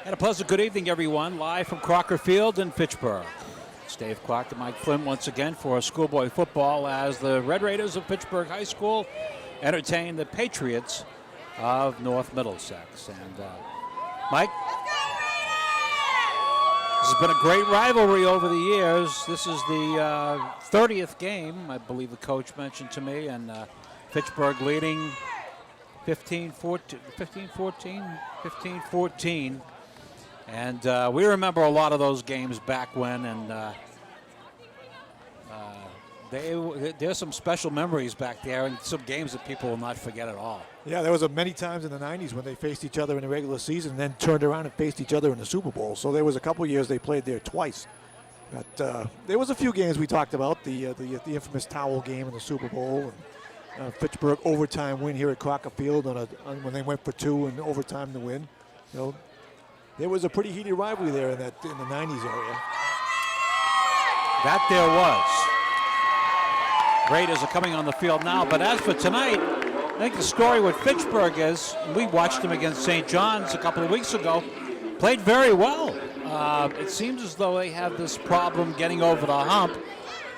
And a pleasant good evening, everyone, live from Crocker Field in Fitchburg. It's Dave Clark and Mike Flynn once again for schoolboy football as the Red Raiders of Fitchburg High School entertain the Patriots of North Middlesex. And Mike, this has been a great rivalry over the years. This is the 30th game, I believe the coach mentioned to me, and Fitchburg leading 15-14. And we remember a lot of those games back when, and there's some special memories back there and some games that people will not forget at all. Yeah, there was many times in the 90s when they faced each other in the regular season and then turned around and faced each other in the Super Bowl. So there was a couple years they played there twice. But there was a few games we talked about, the infamous towel game in the Super Bowl, and Fitchburg overtime win here at Crocker Field when they went for two and overtime to win. You know, there was a pretty heated rivalry there in the 90s area. That there was. Raiders are coming on the field now, but as for tonight, I think the story with Fitchburg is, we watched them against St. John's a couple of weeks ago, played very well. It seems as though they have this problem getting over the hump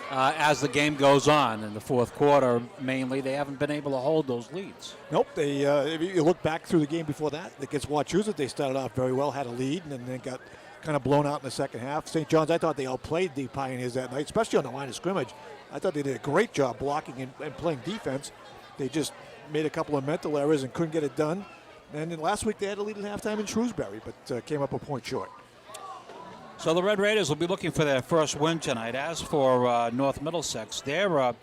as the game goes on. In the fourth quarter, mainly, they haven't been able to hold those leads. Nope. They, if you look back through the game before that, against Wachusett, they started off very well, had a lead, and then got kind of blown out in the second half. St. John's, I thought they outplayed the Pioneers that night, especially on the line of scrimmage. I thought they did a great job blocking and playing defense. They just made a couple of mental errors and couldn't get it done. And then last week they had a lead at halftime in Shrewsbury, but came up a point short. So the Red Raiders will be looking for their first win tonight. As for North Middlesex, they're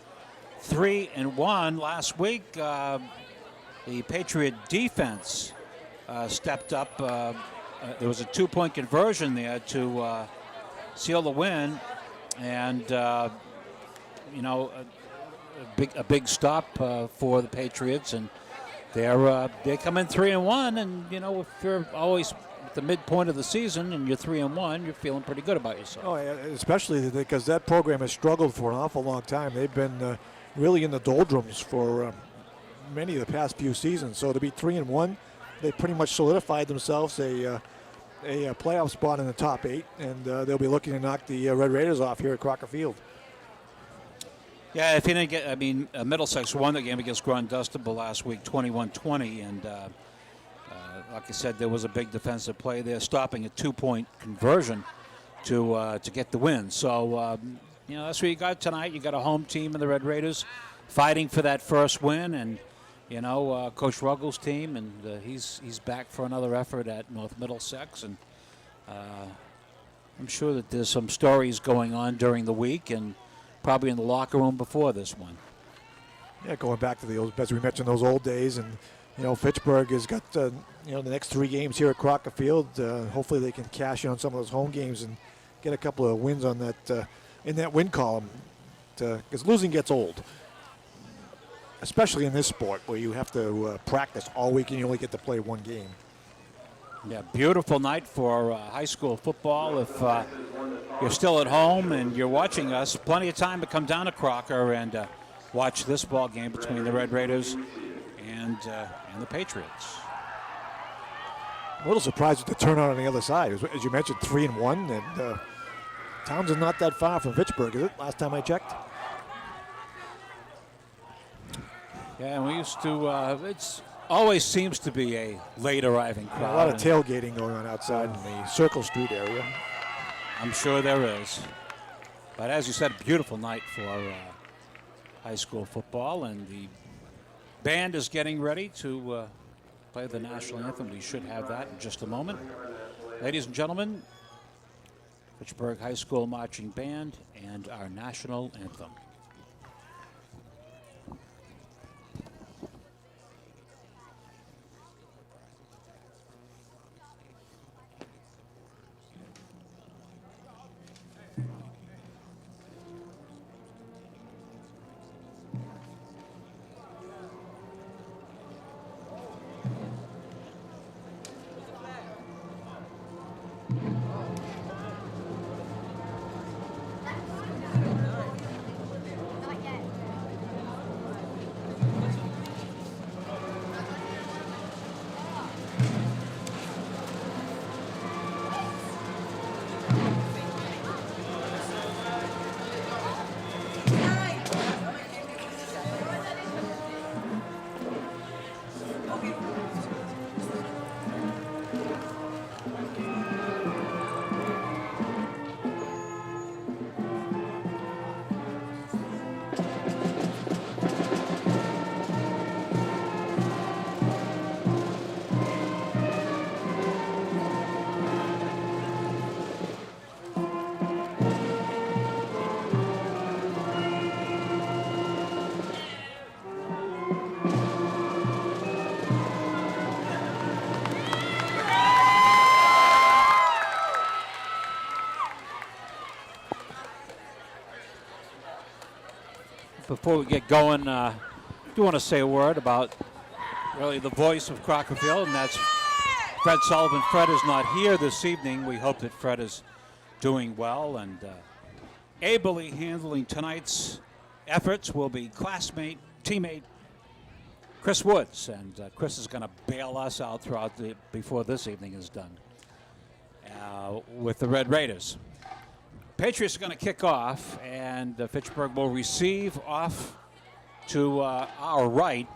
3-1. Last week, the Patriot defense stepped up. There was a 2-point conversion there to seal the win, and a big stop for the Patriots, and they come in 3-1, and if you're always at the midpoint of the season and you're 3-1, you're feeling pretty good about yourself. Oh, yeah, especially because that program has struggled for an awful long time. They've been really in the doldrums for many of the past few seasons. So to be 3-1, they pretty much solidified themselves a playoff spot in the top 8, and they'll be looking to knock the Red Raiders off here at Crocker Field. Yeah, if you didn't get, Middlesex won the game against Grundustable last week, 21-20, and like I said, there was a big defensive play there, stopping a 2-point conversion to get the win. So, that's what you got tonight. You got a home team in the Red Raiders fighting for that first win, and Coach Ruggles' team, and he's back for another effort at North Middlesex, and I'm sure that there's some stories going on during the week, and probably in the locker room before this one. Yeah, going back to the old, as we mentioned, those old days, and Fitchburg has got the next 3 games here at Crocker Field. Hopefully, they can cash in on some of those home games and get a couple of wins on that in that win column, because losing gets old, especially in this sport where you have to practice all week and you only get to play one game. Yeah, beautiful night for high school football. If you're still at home and you're watching us, plenty of time to come down to Crocker and watch this ball game between the Red Raiders and the Patriots. A little surprised with the turnout on the other side. As you mentioned, 3-1, and Townsend's not that far from Fitchburg, is it? Last time I checked. Yeah, and we used to. It's always seems to be a late arriving crowd. A lot of tailgating going on outside in the Circle Street area. I'm sure there is. But as you said, a beautiful night for high school football, and the band is getting ready to play the national anthem. We should have that in just a moment. Ladies and gentlemen, Fitchburg High School Marching Band and our national anthem. before we get going, I do want to say a word about really the voice of Crockerville, and that's Fred Sullivan. Fred is not here this evening. We hope that Fred is doing well, and ably handling tonight's efforts will be teammate Chris Woods, and Chris is going to bail us out before this evening is done with the Red Raiders. Patriots are going to kick off, and Fitchburg will receive off to our right,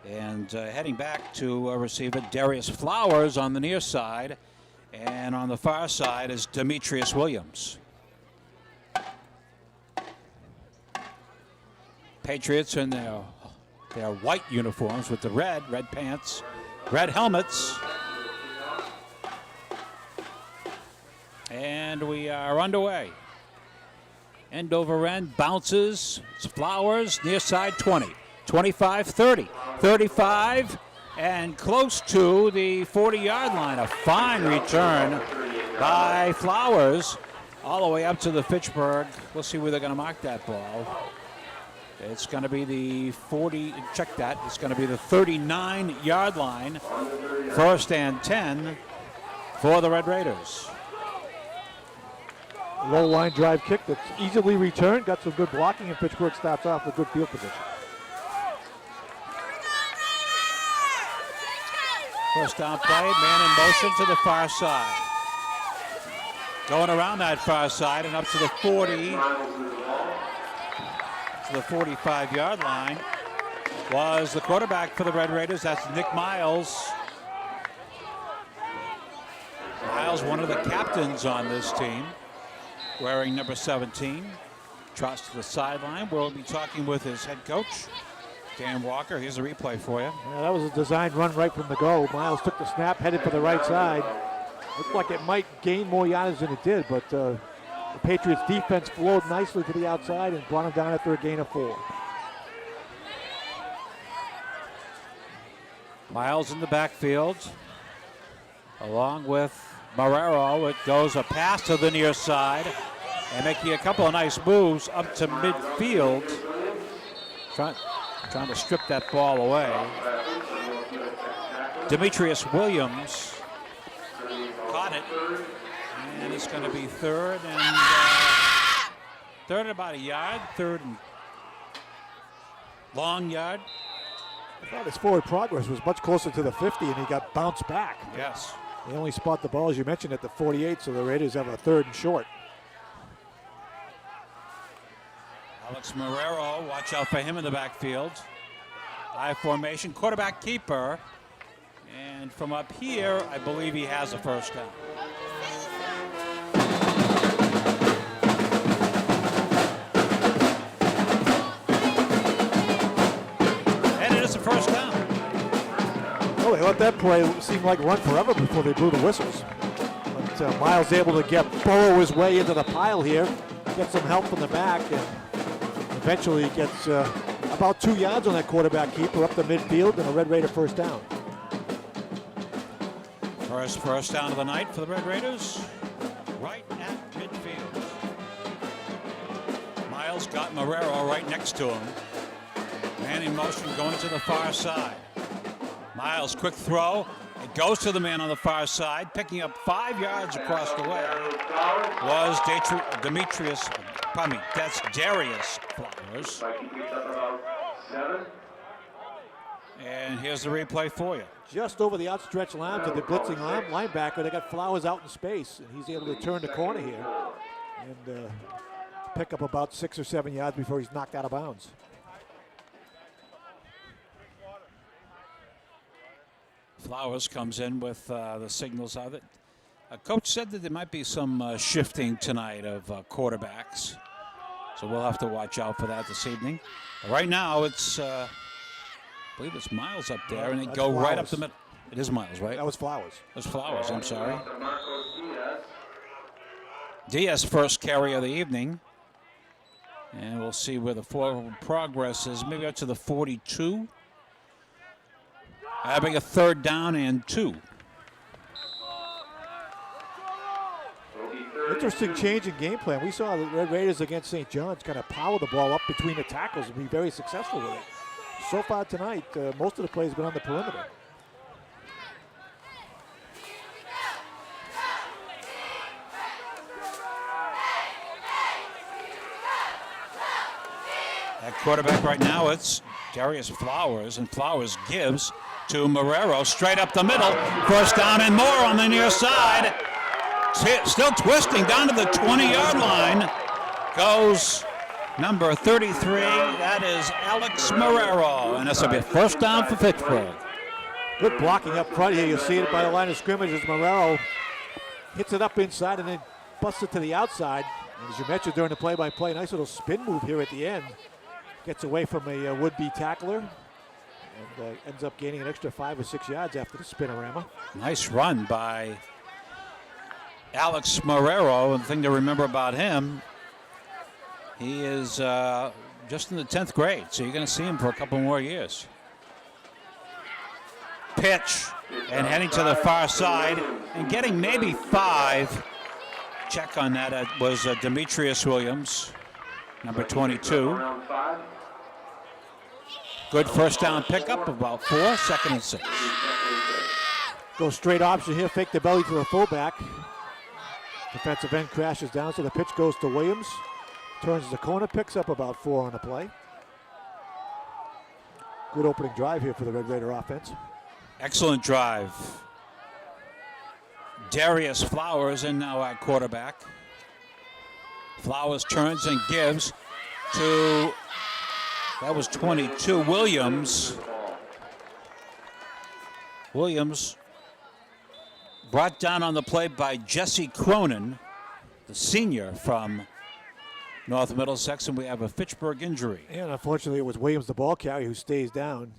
and heading back to receive it, Darius Flowers on the near side, and on the far side is Demetrius Williams. Patriots in their white uniforms with the red pants, red helmets. And we are underway. End over end, bounces, it's Flowers, near side 20, 25, 30, 35, and close to the 40-yard line. A fine return by Flowers all the way up to the Fitchburg. We'll see where they're going to mark that ball. It's going to be the 40, check that, it's going to be the 39-yard line. First and 10 for the Red Raiders. Low line drive kick that's easily returned, got some good blocking, and Fitchburg starts off with good field position. First down play, man in motion to the far side. Going around that far side and up to the 40. The 45-yard line was the quarterback for the Red Raiders. That's Nick Miles. Miles, one of the captains on this team, wearing number 17. Trots to the sideline. We'll be talking with his head coach, Dan Walker. Here's a replay for you. Yeah, that was a designed run right from the go. Miles took the snap, headed for the right side. Looked like it might gain more yardage than it did, but the Patriots defense flowed nicely to the outside and brought him down after a gain of 4. Miles in the backfield, along with Marrero. It goes a pass to the near side and making a couple of nice moves up to midfield. Trying to strip that ball away. Demetrius Williams caught it. And it's going to be third and about a yard, third and long yard. I thought his forward progress was much closer to the 50, and he got bounced back. Yes. They only spot the ball, as you mentioned, at the 48, so the Raiders have a third and short. Alex Marrero, watch out for him in the backfield. I formation, quarterback keeper. And from up here, I believe he has a first down. First down. Well, they let that play seem like run forever before they blew the whistles. But Miles able to burrow his way into the pile here, get some help from the back, and eventually gets about 2 yards on that quarterback keeper up the midfield and a Red Raider first down. First down of the night for the Red Raiders, right at midfield. Miles got Marrero right next to him. Man in motion going to the far side. Miles, quick throw. It goes to the man on the far side. Picking up 5 yards across the way was that's Darius Flowers. And here's the replay for you. Just over the outstretched line to the blitzing linebacker. They got Flowers out in space, and he's able to turn the corner here and pick up about 6 or 7 yards before he's knocked out of bounds. Flowers comes in with the signals of it. Coach said that there might be some shifting tonight of quarterbacks. So we'll have to watch out for that this evening. Right now, it's, I believe it's Miles up there, and they go Flowers. right up the middle. It is Miles, right? That was Flowers. That's Flowers, I'm sorry. Diaz first carry of the evening. And we'll see where the forward progress is, maybe up to the 42. Having a third down and 2. Interesting change in game plan. We saw the Red Raiders against St. John's kind of power the ball up between the tackles and be very successful with it. So far tonight, most of the plays have been on the perimeter. At quarterback right now, it's Darius Flowers, and Flowers gives to Marrero, straight up the middle. First down and more on the near side. Still twisting down to the 20-yard line. Goes number 33. That is Alex Marrero, and this will be a first down for Fitchburg. Good blocking up front here. You'll see it by the line of scrimmage as Marrero hits it up inside and then busts it to the outside. And as you mentioned during the play-by-play, nice little spin move here at the end. Gets away from a would-be tackler and ends up gaining an extra 5 or 6 yards after the spinorama. Nice run by Alex Marrero. And the thing to remember about him, he is just in the 10th grade, so you're going to see him for a couple more years. Pitch, and heading to the far side, and getting maybe 5. Check on that. It was Demetrius Williams, number 22. Good first down pickup, about 4, 2nd and 6. Go straight option here, fake the belly to the fullback. Defensive end crashes down, so the pitch goes to Williams. Turns the corner, picks up about 4 on the play. Good opening drive here for the Red Raider offense. Excellent drive. Darius Flowers in now at quarterback. Flowers turns and gives to, that was 22, Williams. Williams brought down on the play by Jesse Cronin, the senior from North Middlesex, and we have a Fitchburg injury. And unfortunately, it was Williams, the ball carrier, who stays down.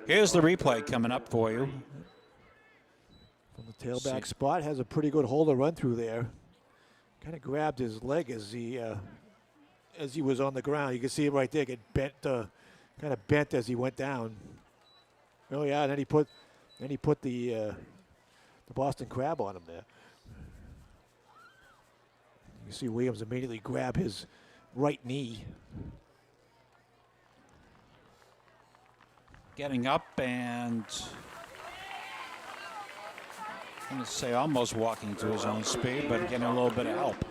Here's the replay coming up for you. From the tailback spot, has a pretty good hold to run through there. Kind of grabbed his leg as he was on the ground. You can see it right there, get bent, kind of bent as he went down. Oh yeah, and then he put the Boston Crab on him there. You see Williams immediately grab his right knee. Getting up and I'm going to say almost walking to his own speed, but getting a little bit of help.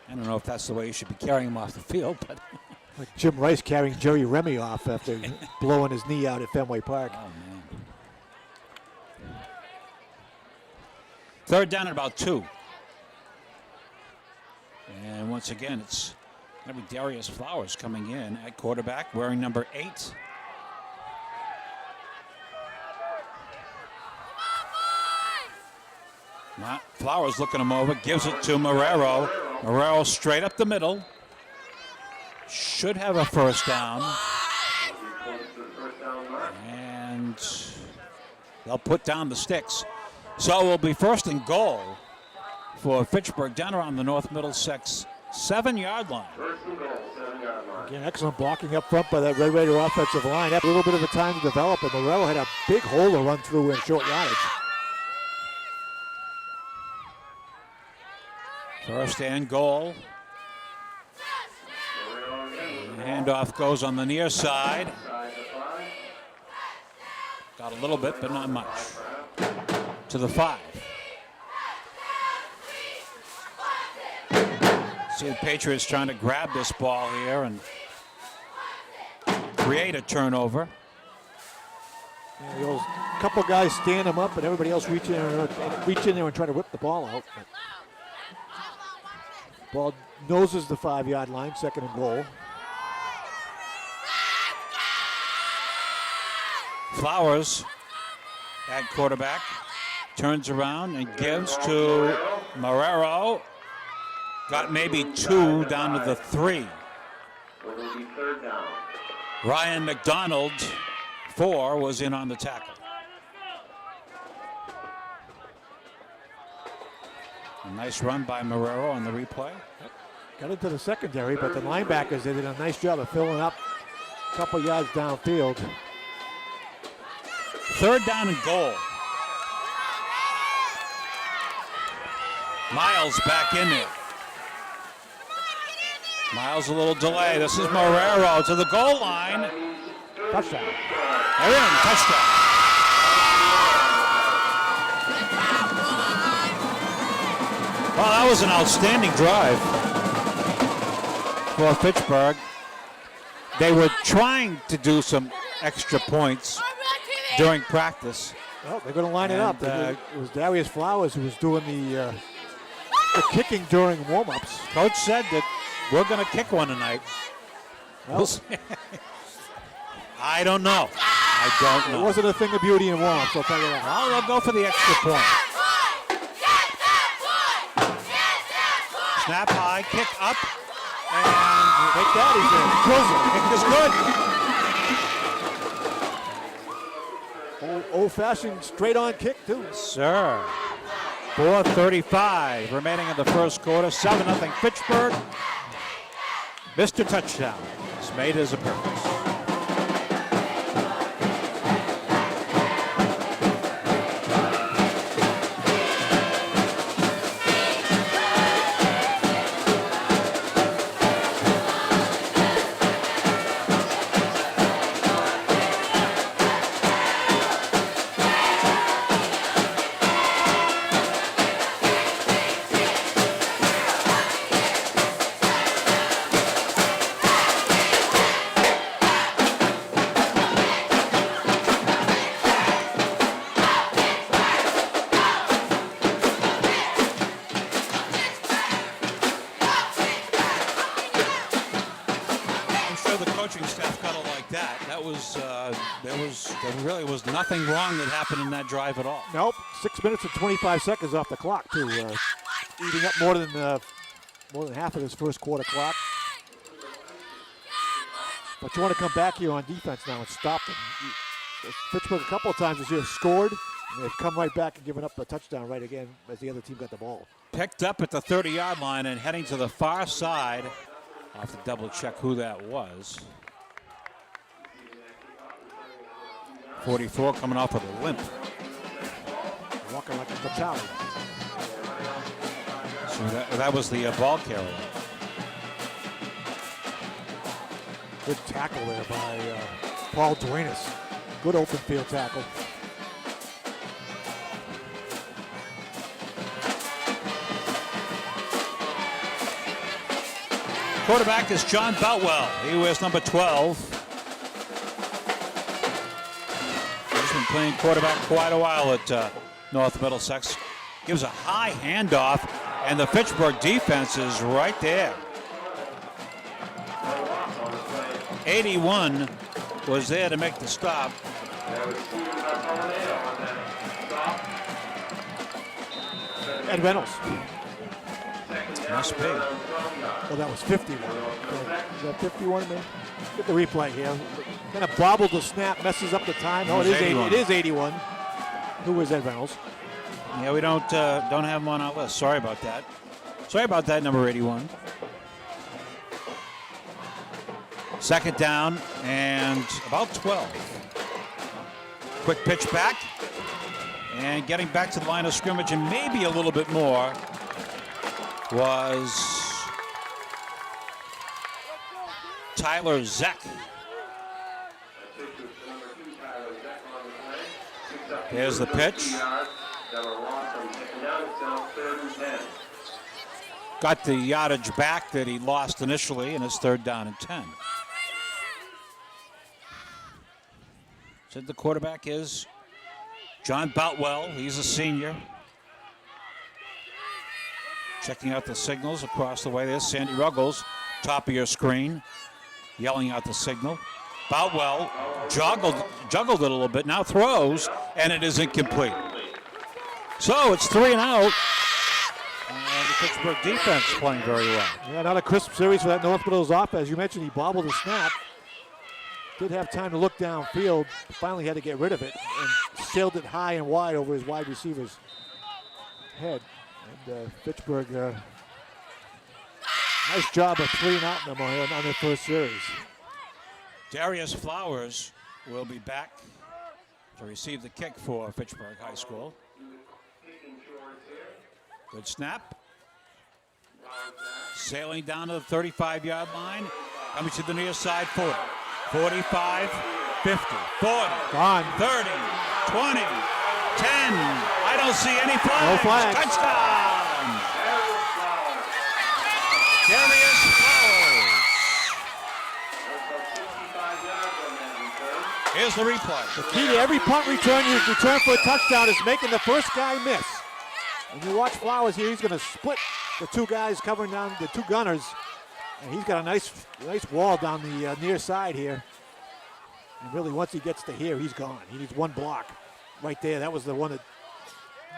I don't know if that's the way you should be carrying him off the field, but like Jim Rice carrying Jerry Remy off after blowing his knee out at Fenway Park. Oh, man. Third down at about 2. And once again, it's going to be Darius Flowers coming in at quarterback, wearing number 8. Flowers looking him over, gives it to Marrero. Marrero straight up the middle. Should have a first down. And they'll put down the sticks. So it will be first and goal for Fitchburg down around the North Middlesex 7-yard line. Again, excellent blocking up front by that Red Raider offensive line. Had a little bit of a time to develop, and Marrero had a big hole to run through in short yardage. First and goal. Handoff goes on the near side. Got a little bit, but not much. To the 5. See the Patriots trying to grab this ball here and create a turnover. Yeah, a couple guys stand him up, and everybody else reach in there and try to rip the ball out. Ball noses the 5-yard line, 2nd and goal. Flowers at quarterback turns around and gives to Marrero. Got maybe 2 down to the 3. Ryan McDonald, 4, was in on the tackle. A nice run by Marrero on the replay. Got into the secondary, but the linebackers did a nice job of filling up a couple yards downfield. Third down and goal. Miles back in there. Miles a little delay. This is Marrero to the goal line. Touchdown. They're in. Touchdown. Well, that was an outstanding drive for Fitchburg. They were trying to do some extra points during practice. Well, they're going to line it up. And, It was Darius Flowers who was doing the kicking during warm-ups. Coach said that we're going to kick one tonight. We'll see. I don't know. I don't know. It wasn't a thing of beauty in warm-ups, I'll tell you that. Well, they'll go for the extra point. Snap high, kick up, and Take that, he's in. kick is good. Old-fashioned straight-on kick, too. Sir. 4:35 remaining in the first quarter. 7-0 Fitchburg. Mr. Touchdown has made his appearance. There really was nothing wrong that happened in that drive at all. Nope. 6 minutes and 25 seconds off the clock, too. Eating up more than half of this first quarter clock. But you want to come back here on defense now and stop them. Pittsburgh a couple of times this year scored, and they've come right back and given up a touchdown right again as the other team got the ball. Picked up at the 30-yard line and heading to the far side. I'll have to double check who that was. 44 coming off with a limp. Walking like a fatality. So that was the ball carrier. Good tackle there by Paul Duenas. Good open field tackle. Quarterback is John Boutwell. He wears number 12. He's been playing quarterback quite a while at North Middlesex. Gives a high handoff, and the Fitchburg defense is right there. 81 was there to make the stop. Ed Reynolds. Must be. Well, that was 51. Is that 51, man? Get the replay here. Kind of bobbled the snap, messes up the time. No, it is 81. It is 81. Who was Ed Reynolds? Yeah, we don't have him on our list. Sorry about that. Sorry about that, number 81. Second down and about 12. Quick pitch back. And getting back to the line of scrimmage and maybe a little bit more was Tyler Zeck. There's the pitch. Got the yardage back that he lost initially, and it's 3rd down and 10. Said the quarterback is John Boutwell. He's a senior. Checking out the signals across the way. There's Sandy Ruggles, top of your screen, yelling out the signal. Boutwell juggled it a little bit, now throws, and it is incomplete. So it's 3 and out. And the Pittsburgh defense playing very well. Yeah, not a crisp series for that North Middle's offense. As you mentioned, he bobbled the snap. Did have time to look downfield. Finally had to get rid of it and sailed it high and wide over his wide receiver's head. And Fitchburg, nice job of 3 and out them on their first series. Darius Flowers will be back to receive the kick for Fitchburg High School. Good snap. Sailing down to the 35-yard line. Coming to the near side, 40. 45, 50, 40, Gone. 30, 20, 10. I don't see any flags. No flags. Touchdown. Darius Flowers. Here's the replay. The key to every punt return you return for a touchdown is making the first guy miss. And you watch Flowers here, he's going to split the two guys covering down the two gunners. And he's got a nice wall down the near side here. And really, once he gets to here, he's gone. He needs one block right there. That was the one that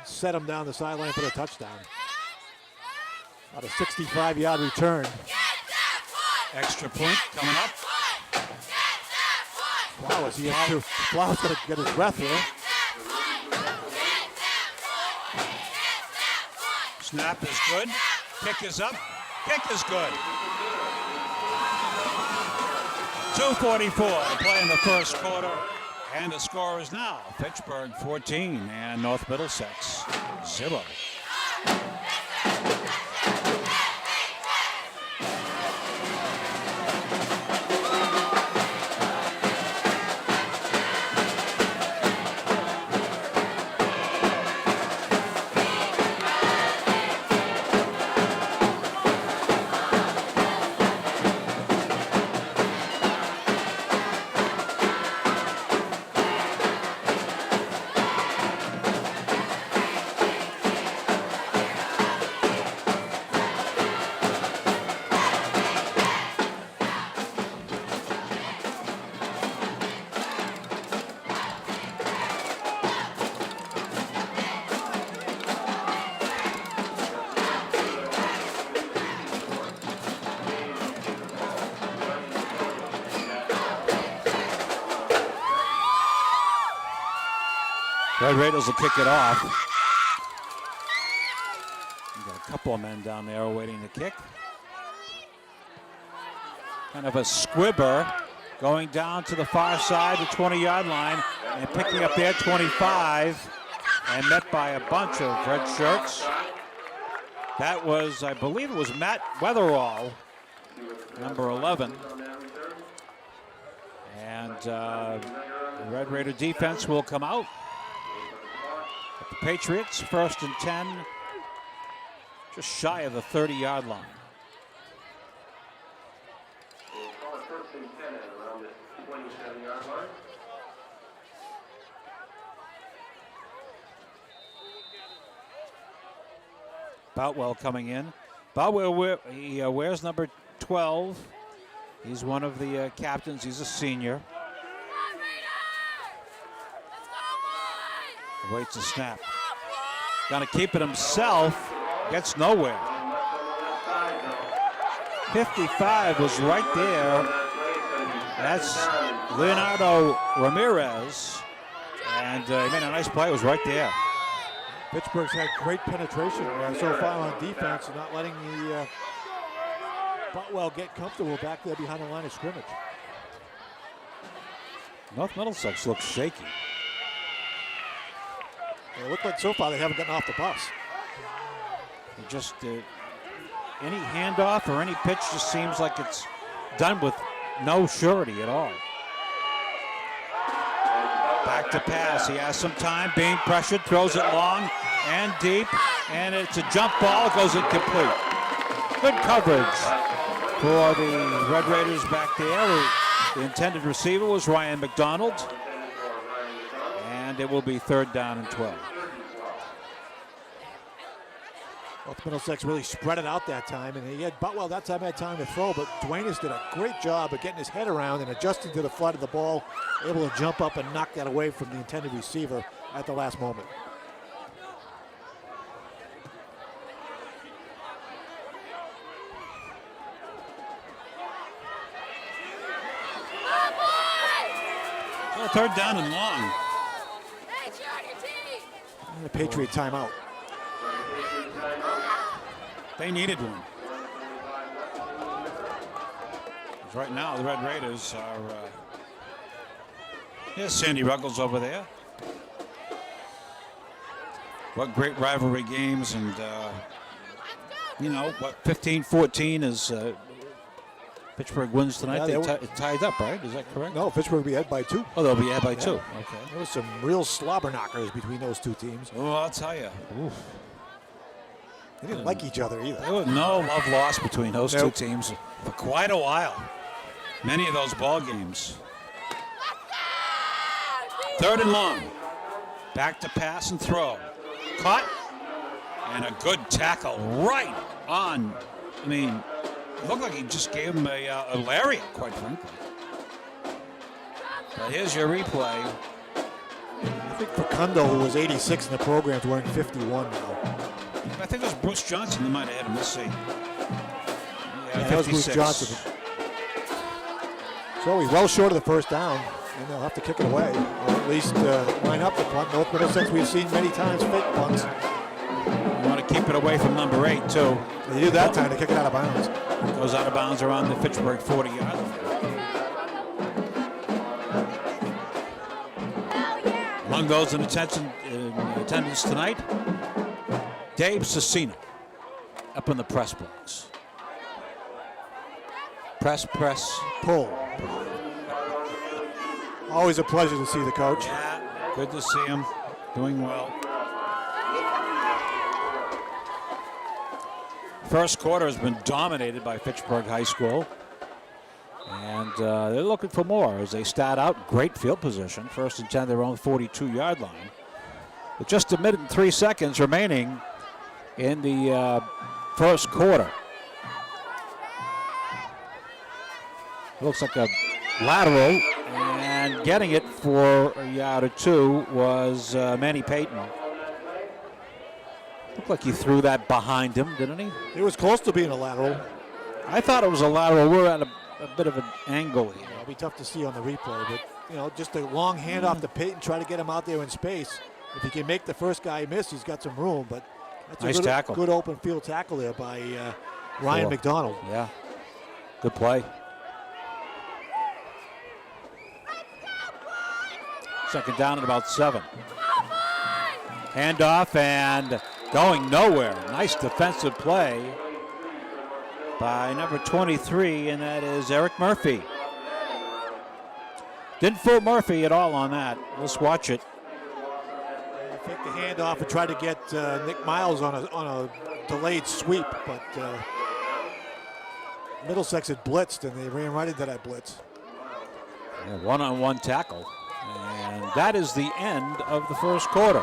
set him down the sideline for the touchdown. About a 65-yard return. Extra point coming up. Flowers, he has to. Flowers going to get his breath here. Snap is good. Kick is up. Kick is good. 2:44 to play in the first quarter. And the score is now Fitchburg 14 and North Middlesex 0. Red Raiders will kick it off. We've got a couple of men down there waiting to kick. Kind of a squibber going down to the far side, the 20-yard line, and picking up their 25, and met by a bunch of red shirts. That was, I believe it was Matt Weatherall, number 11. And the Red Raider defense will come out. The Patriots, 1st and 10, just shy of the 30-yard line. Boutwell coming in. Boutwell he wears number 12. He's one of the captains. He's a senior. Waits a snap. Gonna keep it himself. Gets nowhere. 55 was right there. That's Leonardo Ramirez. And he made a nice play. It was right there. Pittsburgh's had great penetration so far on defense, not letting the Boutwell get comfortable back there behind the line of scrimmage. North Middlesex looks shaky. It looked like so far they haven't gotten off the bus. Just any handoff or any pitch just seems like it's done with no surety at all. Back to pass. He has some time, being pressured, throws it long and deep, and it's a jump ball. It goes incomplete. Good coverage for the Red Raiders back there. The intended receiver was Ryan McDonald. And it will be 3rd down and 12. North Middlesex really spread it out that time, and he had Boutwell that time had time to throw, but Duenas did a great job of getting his head around and adjusting to the flight of the ball, able to jump up and knock that away from the intended receiver at the last moment. So 3rd down and long. And a Patriot timeout. They needed one. Right now, the Red Raiders are. Here's Sandy Ruggles over there. What great rivalry games, and you know what? 15-14 is Pittsburgh wins tonight. Yeah, They tied up, right? Is that correct? No, Pittsburgh will be ahead by 2. Oh, they'll be ahead by Yeah. 2. Okay. There was some real slobber knockers between those two teams. Oh, I'll tell you. They didn't like each other either. There was no love lost between those Nope. two teams for quite a while. Many of those ball games. 3rd and long. Back to pass and throw. Caught. And a good tackle right on. I mean, it looked like he just gave him a lariat, quite frankly. But here's your replay. I think Facundo, who was 86 in the program, is wearing 51 now. I think it was Bruce Johnson that might have hit him. Let's see. Yeah, that was Bruce Johnson. So he's well short of the first down, and they'll have to kick it away, or at least line up the punt. North Middlesex, we've seen many times fake punts. You want to keep it away from number 8, too. They do that time to kick it out of bounds. Goes out of bounds around the Fitchburg 40-yard line. Among those in attendance tonight, Dave Cecina up in the press box. Press. Pull. Always a pleasure to see the coach. Yeah, good to see him. Doing well. First quarter has been dominated by Fitchburg High School. And they're looking for more as they start out. Great field position. 1st and 10, their own 42-yard line. With just a minute and 3 seconds remaining in the first quarter. Looks like a lateral, and getting it for a yard or 2 was Manny Payton. Looked like he threw that behind him, didn't he? It was close to being a lateral. I thought it was a lateral. We're at a bit of an angle here. It'll be tough to see on the replay, but you know, just a long handoff to Payton, try to get him out there in space. If he can make the first guy miss, he's got some room. But that's Nice a good, tackle. good open field tackle there by Ryan McDonald. Yeah, good play. Second down at about 7. Handoff and going nowhere. Nice defensive play by number 23, and that is Eric Murphy. Didn't fool Murphy at all on that. Let's watch it. Take the handoff and try to get Nick Miles on a delayed sweep, but Middlesex had blitzed, and they ran right into that blitz. Yeah, one-on-one tackle. And that is the end of the first quarter.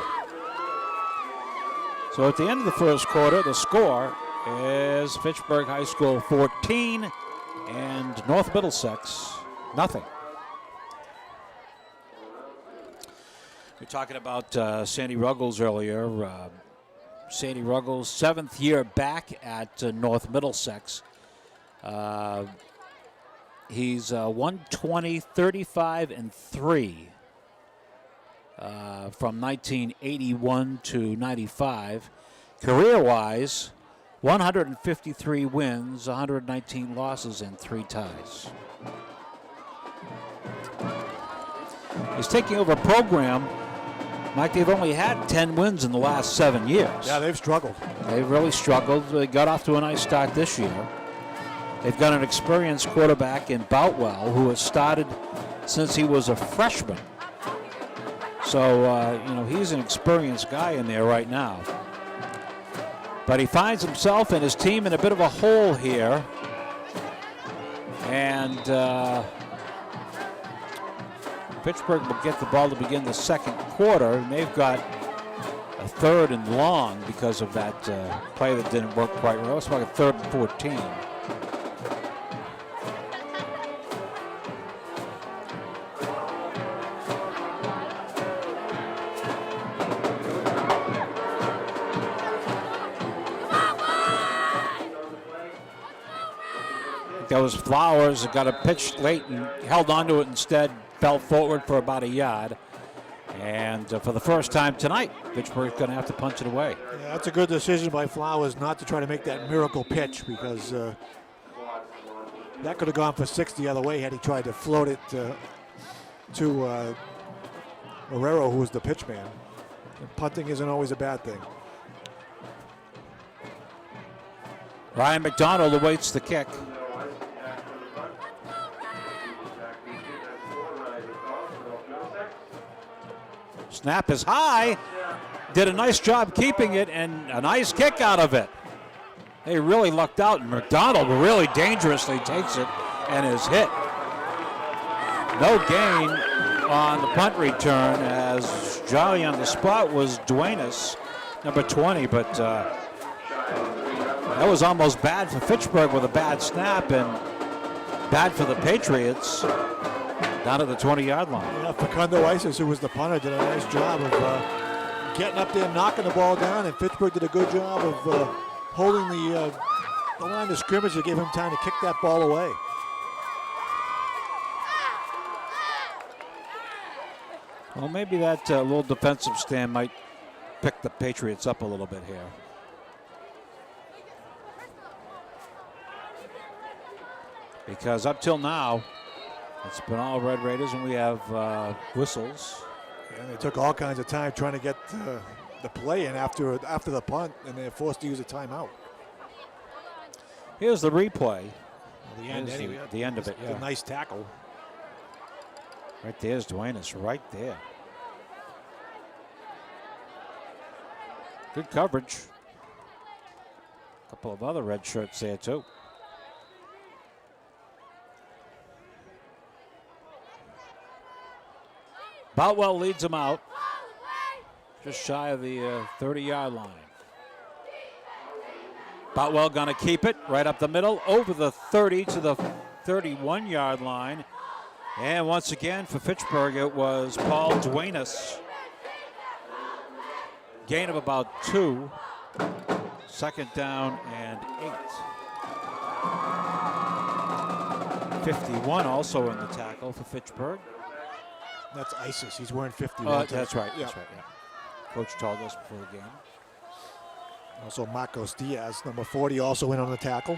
So at the end of the first quarter, the score is Fitchburg High School 14 and North Middlesex nothing. We were talking about Sandy Ruggles earlier. Sandy Ruggles, 7th year back at North Middlesex. He's 120, 35, and 3 from 1981 to 95. Career-wise, 153 wins, 119 losses, and 3 ties. He's taking over a program, Mike, they've only had 10 wins in the last 7 years. Yeah, they've struggled. They've really struggled. They got off to a nice start this year. They've got an experienced quarterback in Boutwell who has started since he was a freshman. So, he's an experienced guy in there right now. But he finds himself and his team in a bit of a hole here. And Pittsburgh will get the ball to begin the second quarter. And they've got a 3rd and long because of that play that didn't work quite well. It's like a 3rd and 14. That was Flowers that got a pitch late and held onto it instead, fell forward for about a yard. And for the first time tonight, Pittsburgh's going to have to punch it away. Yeah, that's a good decision by Flowers not to try to make that miracle pitch, because that could have gone for 6 the other way had he tried to float it to Marrero, who was the pitch man. And punting isn't always a bad thing. Ryan McDonald awaits the kick. Snap is high. Did a nice job keeping it and a nice kick out of it. They really lucked out, and McDonald really dangerously takes it and is hit. No gain on the punt return, as Jolly on the spot was Duenas, number 20, but that was almost bad for Fitchburg with a bad snap and bad for the Patriots down at the 20-yard line. Yeah, Facundo Isis, who was the punter, did a nice job of getting up there, knocking the ball down, and Fitchburg did a good job of holding the line of scrimmage that gave him time to kick that ball away. Well, maybe that little defensive stand might pick the Patriots up a little bit here. Because up till now, it's been all Red Raiders, and we have whistles. And they took all kinds of time trying to get the play in after the punt, and they're forced to use a timeout. Here's the replay. The end, Here's anyway. the end of it. A nice tackle. Right there's Duenas, right there. Good coverage. A couple of other red shirts there too. Boutwell leads them out, just shy of the 30-yard line. Boutwell going to keep it right up the middle, over the 30 to the 31-yard line. And once again for Fitchburg, it was Paul Duenas. Gain of about 2. Second down and 8. 51 also in the tackle for Fitchburg. That's Isis. He's wearing 51. That's right. Yeah. That's right. Yeah. Coach told us before the game. Also Marcos Diaz, number 40, also in on the tackle.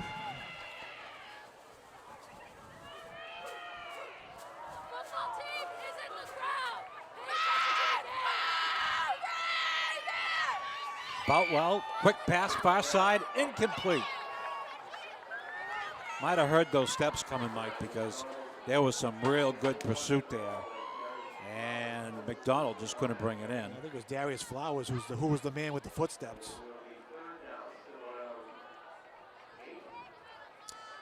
Boutwell, quick pass, far side, incomplete. Might have heard those steps coming, Mike, because there was some real good pursuit there. And McDonald just couldn't bring it in. I think it was Darius Flowers who was the man with the footsteps.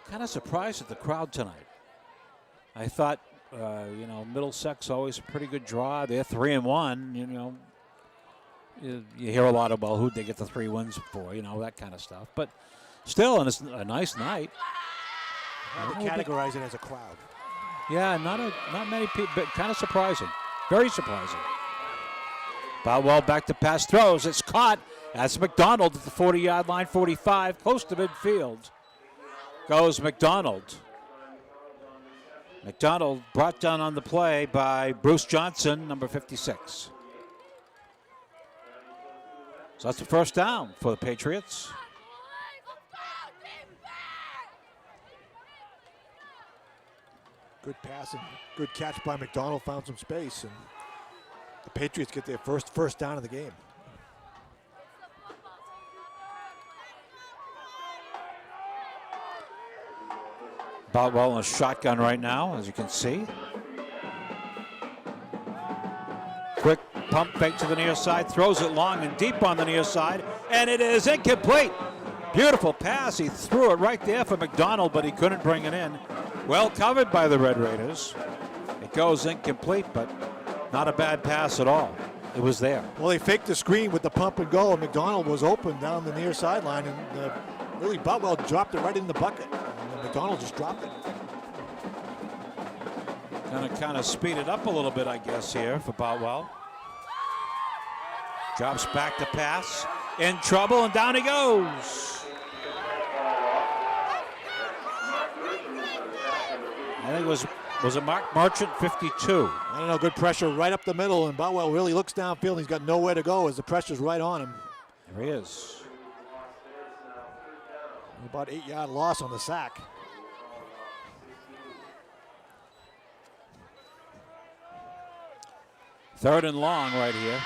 Kind of surprised at the crowd tonight. I thought, Middlesex always a pretty good draw. They're 3-1, You hear a lot about who they get the 3 wins for, that kind of stuff. But still, and it's a nice night. I would categorize it as a crowd. Yeah, not many people, but kind of surprising. Very surprising. Boutwell back to pass, throws. It's caught. That's McDonald at the 40-yard line, 45, close to midfield. Goes McDonald. McDonald brought down on the play by Bruce Johnson, number 56. So that's the first down for the Patriots. Good pass and good catch by McDonald, found some space, and the Patriots get their first down of the game. Boutwell in a shotgun right now, as you can see. Quick pump fake to the near side, throws it long and deep on the near side, and it is incomplete. Beautiful pass. He threw it right there for McDonald, but he couldn't bring it in. Well covered by the Red Raiders. It goes incomplete, but not a bad pass at all. It was there. Well, they faked the screen with the pump and go, and McDonald was open down the near sideline, and really Boutwell dropped it right in the bucket. And McDonald just dropped it. Gonna kind of speed it up a little bit, I guess, here for Boutwell. Drops back to pass. In trouble, and down he goes. I think it was it Mark Marchant, 52. I don't know, good pressure right up the middle, and Boutwell really looks downfield. He's got nowhere to go as the pressure's right on him. There he is. About 8-yard loss on the sack. Third and long right here.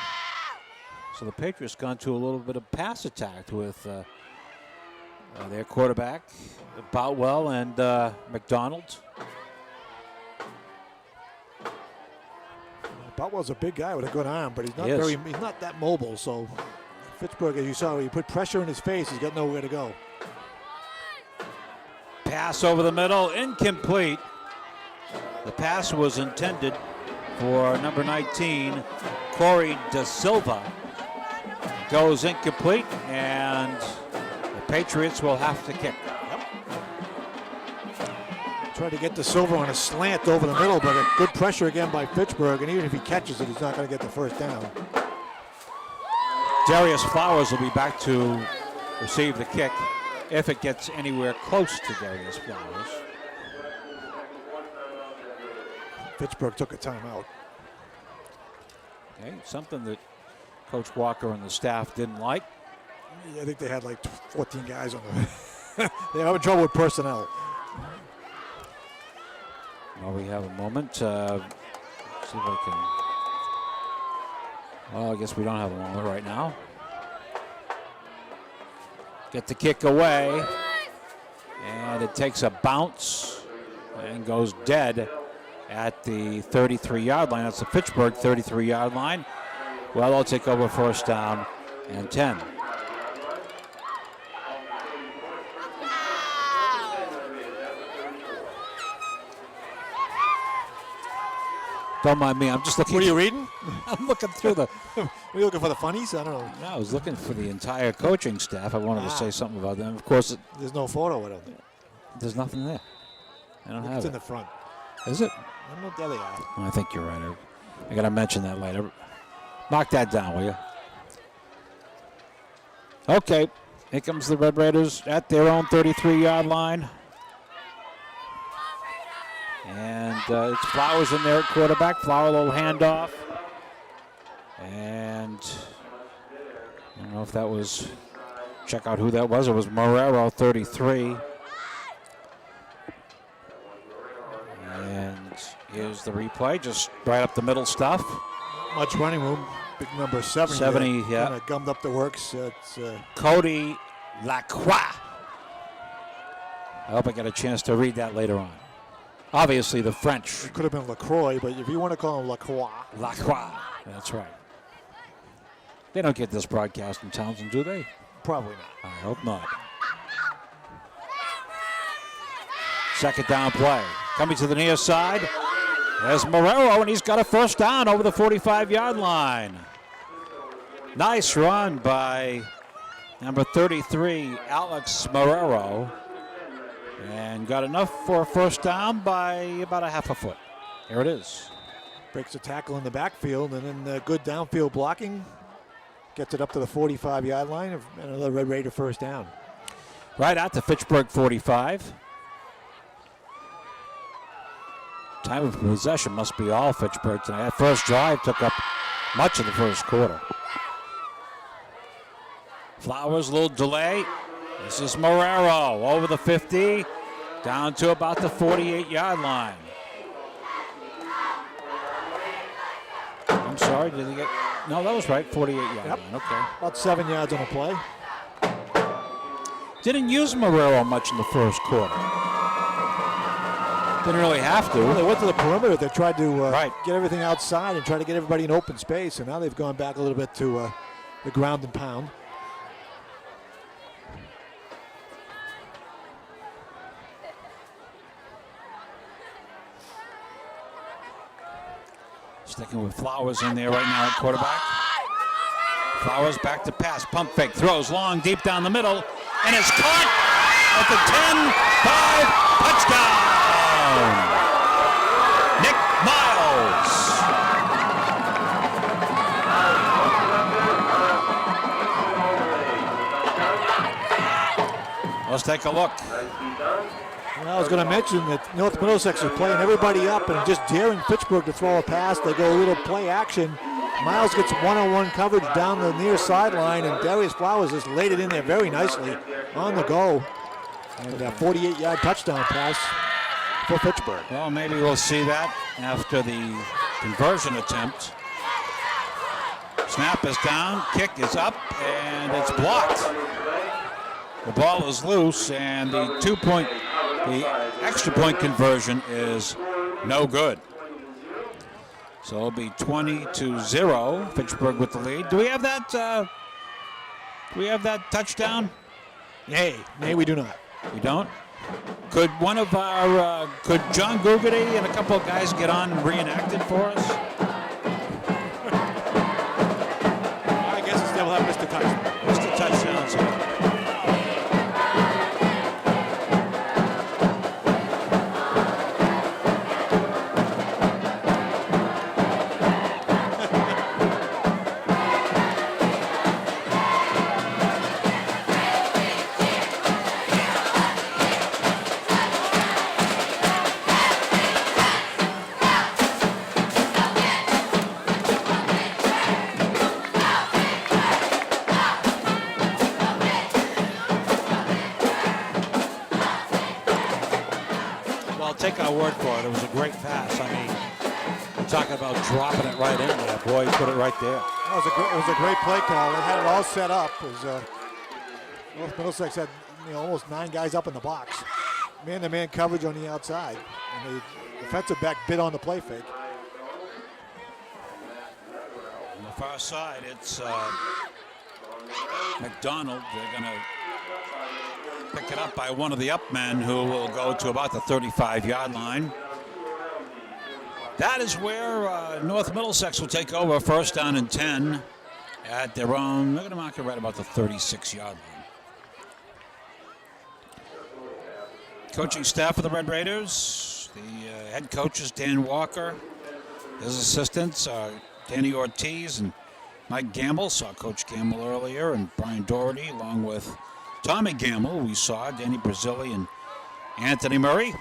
So the Patriots gone to a little bit of pass attack with their quarterback, Boutwell and McDonald. Boutwell's a big guy with a good arm, but he's not that mobile. So Fitchburg, as you saw, you put pressure in his face, he's got nowhere to go. Pass over the middle, incomplete. The pass was intended for number 19, Corey Da Silva. Goes incomplete, and the Patriots will have to kick. Tried to get Da Silva on a slant over the middle, but a good pressure again by Fitchburg, and even if he catches it, he's not going to get the first down. Darius Flowers will be back to receive the kick if it gets anywhere close to Darius Flowers. Fitchburg took a timeout. Okay, something that Coach Walker and the staff didn't like. Yeah, I think they had like 14 guys on the. They're having trouble with personnel. Well, we have a moment. See if I can. Well, I guess we don't have a moment right now. Get the kick away. And it takes a bounce and goes dead at the 33-yard line. That's the Fitchburg 33-yard line. Well, they'll take over first down and 10. Don't mind me. I'm just looking. What are you reading? I'm looking through the. Are you looking for the funnies? I don't know. No, I was looking for the entire coaching staff. I wanted to say something about them. Of course, there's no photo. I don't think. There's nothing there. I don't have it's it. in the front. Is it? I don't know. There they are. I think you're right. I got to mention that later. Knock that down, will you? Okay. Here comes the Red Raiders at their own 33-yard line. And it's Flowers in there at quarterback. Flower, little handoff. And I don't know if that was, check out who that was. It was Marrero, 33. And here's the replay, just right up the middle stuff. Much running room. Big number 70. 70, yeah. Kind of gummed up the works. It's Cody Lacroix. I hope I get a chance to read that later on. Obviously, the French. It could have been LaCroix, but if you want to call him Lacroix. Lacroix. That's right. They don't get this broadcast in Townsend, do they? Probably not. I hope not. Second down play. Coming to the near side. There's Marrero, and he's got a first down over the 45-yard line. Nice run by number 33, Alex Marrero. And got enough for a first down by about a half a foot. Here it is. Breaks a tackle in the backfield, and then good downfield blocking. Gets it up to the 45-yard line, and another Red Raider first down. Right at the Fitchburg 45. Time of possession must be all Fitchburg tonight. That first drive took up much of the first quarter. Flowers, a little delay. This is Marrero over the 50, down to about the 48-yard line. I'm sorry, did he get? No, that was right, 48-yard line. Okay. About 7 yards on the play. Didn't use Marrero much in the first quarter. Didn't really have to. Well, they went to the perimeter. They tried to get everything outside and try to get everybody in open space, and now they've gone back a little bit to the ground and pound. Sticking with Flowers in there right now at quarterback. Flowers back to pass, pump fake, throws long, deep down the middle, and it's caught at the 10-5 touchdown. Nick Miles. Let's take a look. Well, I was going to mention that North Middlesex are playing everybody up and just daring Fitchburg to throw a pass. They go a little play action. Miles gets one-on-one coverage down the near sideline, and Darius Flowers just laid it in there very nicely on the go. And a 48-yard touchdown pass for Fitchburg. Well, maybe we'll see that after the conversion attempt. Snap is down, kick is up, and it's blocked. The ball is loose, and the extra point conversion is no good. So it'll be 20-0. Fitchburg with the lead. Do we have that? Touchdown? Nay, we do not. We don't. Could one of our could John Gougady and a couple of guys get on and reenact it for us? I guess it's still have Mr. Touchdown. Mr. Touchdowns here. Take our word for it. It was a great pass. I mean, we're talking about dropping it right in there. Boy, he put it right there. It was a great play call. They had it all set up. Middlesex had almost 9 guys up in the box. Man-to-man coverage on the outside. And the defensive back bit on the play fake. On the far side, it's McDonald. They're going to pick it up by one of the up men who will go to about the 35-yard line. That is where North Middlesex will take over, first down and 10 at their own. They're going to mark it right about the 36-yard line. Coaching staff for the Red Raiders. The head coach is Dan Walker. His assistants are Danny Ortiz and Mike Gamble. Saw Coach Gamble earlier, and Brian Doherty, along with Tommy Gamble, we saw Danny Brazili and Anthony Murray.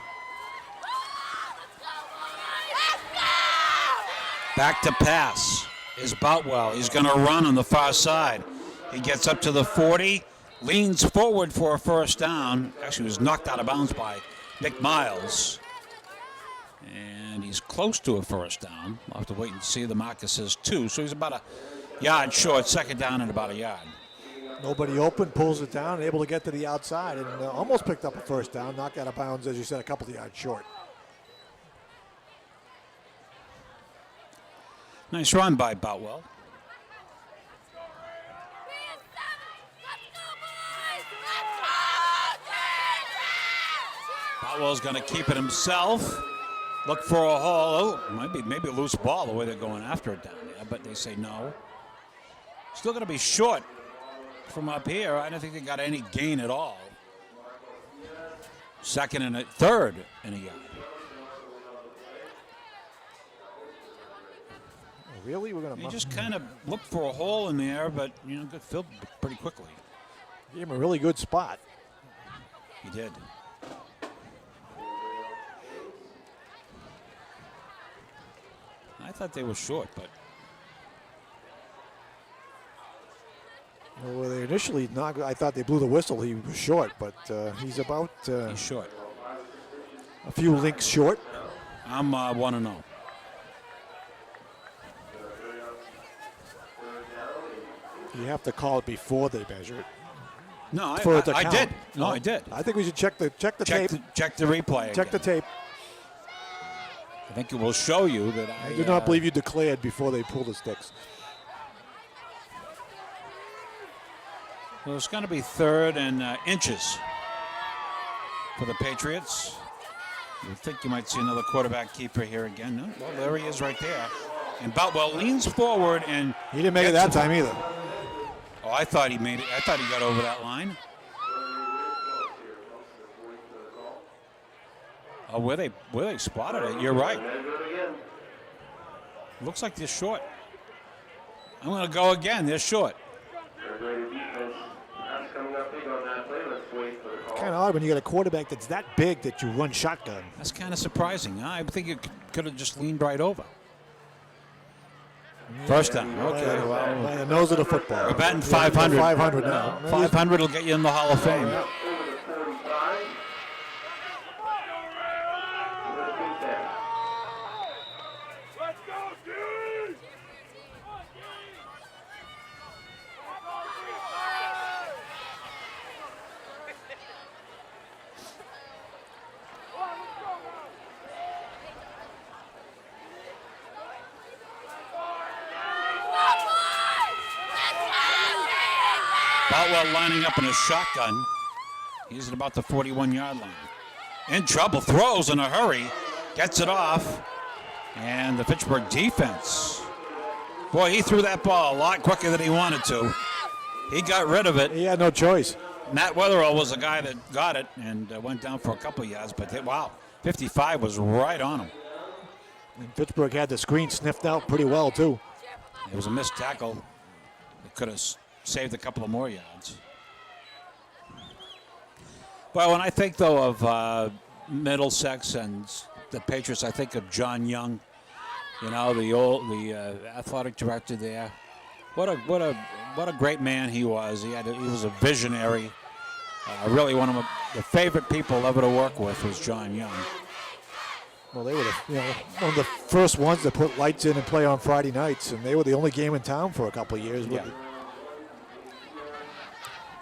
Back to pass is Boutwell. He's going to run on the far side. He gets up to the 40, leans forward for a first down. Actually, was knocked out of bounds by Nick Miles. And he's close to a first down. We'll have to wait and see. The marker says 2, so he's about a yard short, second down and about a yard. Nobody open, pulls it down, able to get to the outside, and almost picked up a first down, knocked out of bounds, as you said, a couple of yards short. Nice run by Boutwell. Boutwell's going to keep it himself. Look for a hole. Oh, maybe a loose ball the way they're going after it down there, but they say no. Still going to be short from up here. I don't think they got any gain at all. Second and third and a yard. Really? We're going to just kind of look for a hole in there, but good filled pretty quickly. Gave him a really good spot. He did. I thought they were short, but well, they initially knocked. I thought they blew the whistle. He was short, but he's about he's short. A few links short. I'm 1-0. You have to call it before they measure it. No, I count. did. No, I did. I think we should check the tape. Check the replay. Check the tape. I think it will show you that I do not believe you declared before they pulled the sticks. Well, it's going to be third and inches for the Patriots. You think you might see another quarterback keeper here again. No, well, there he is right there. And Boutwell leans forward and he didn't make it that time either. Oh, I thought he made it. I thought he got over that line. Oh, where they spotted it. You're right. Looks like they're short. I'm going to go again. They're short. It's kind of odd when you got a quarterback that's that big that you run shotgun. That's kind of surprising. I think it could have just leaned right over. First down. Okay. Well, by the nose of the football. We're batting 500. 500 now. 500 will get you in the Hall of Fame. Boutwell lining up in a shotgun. He's at about the 41-yard line. In trouble, throws in a hurry, gets it off, and the Fitchburg defense. Boy, he threw that ball a lot quicker than he wanted to. He got rid of it. He had no choice. Matt Wetherell was the guy that got it and went down for a couple of yards, but wow, 55 was right on him. And Fitchburg had the screen sniffed out pretty well, too. It was a missed tackle. It could have saved a couple of more yards. Well, when I think, though, of Middlesex and the Patriots, I think of John Young, you know, the athletic director there. What a great man he was. He was a visionary. Really, one of the favorite people ever to work with was John Young. Well, they were one of the first ones to put lights in and play on Friday nights, and they were the only game in town for a couple of years. Yeah.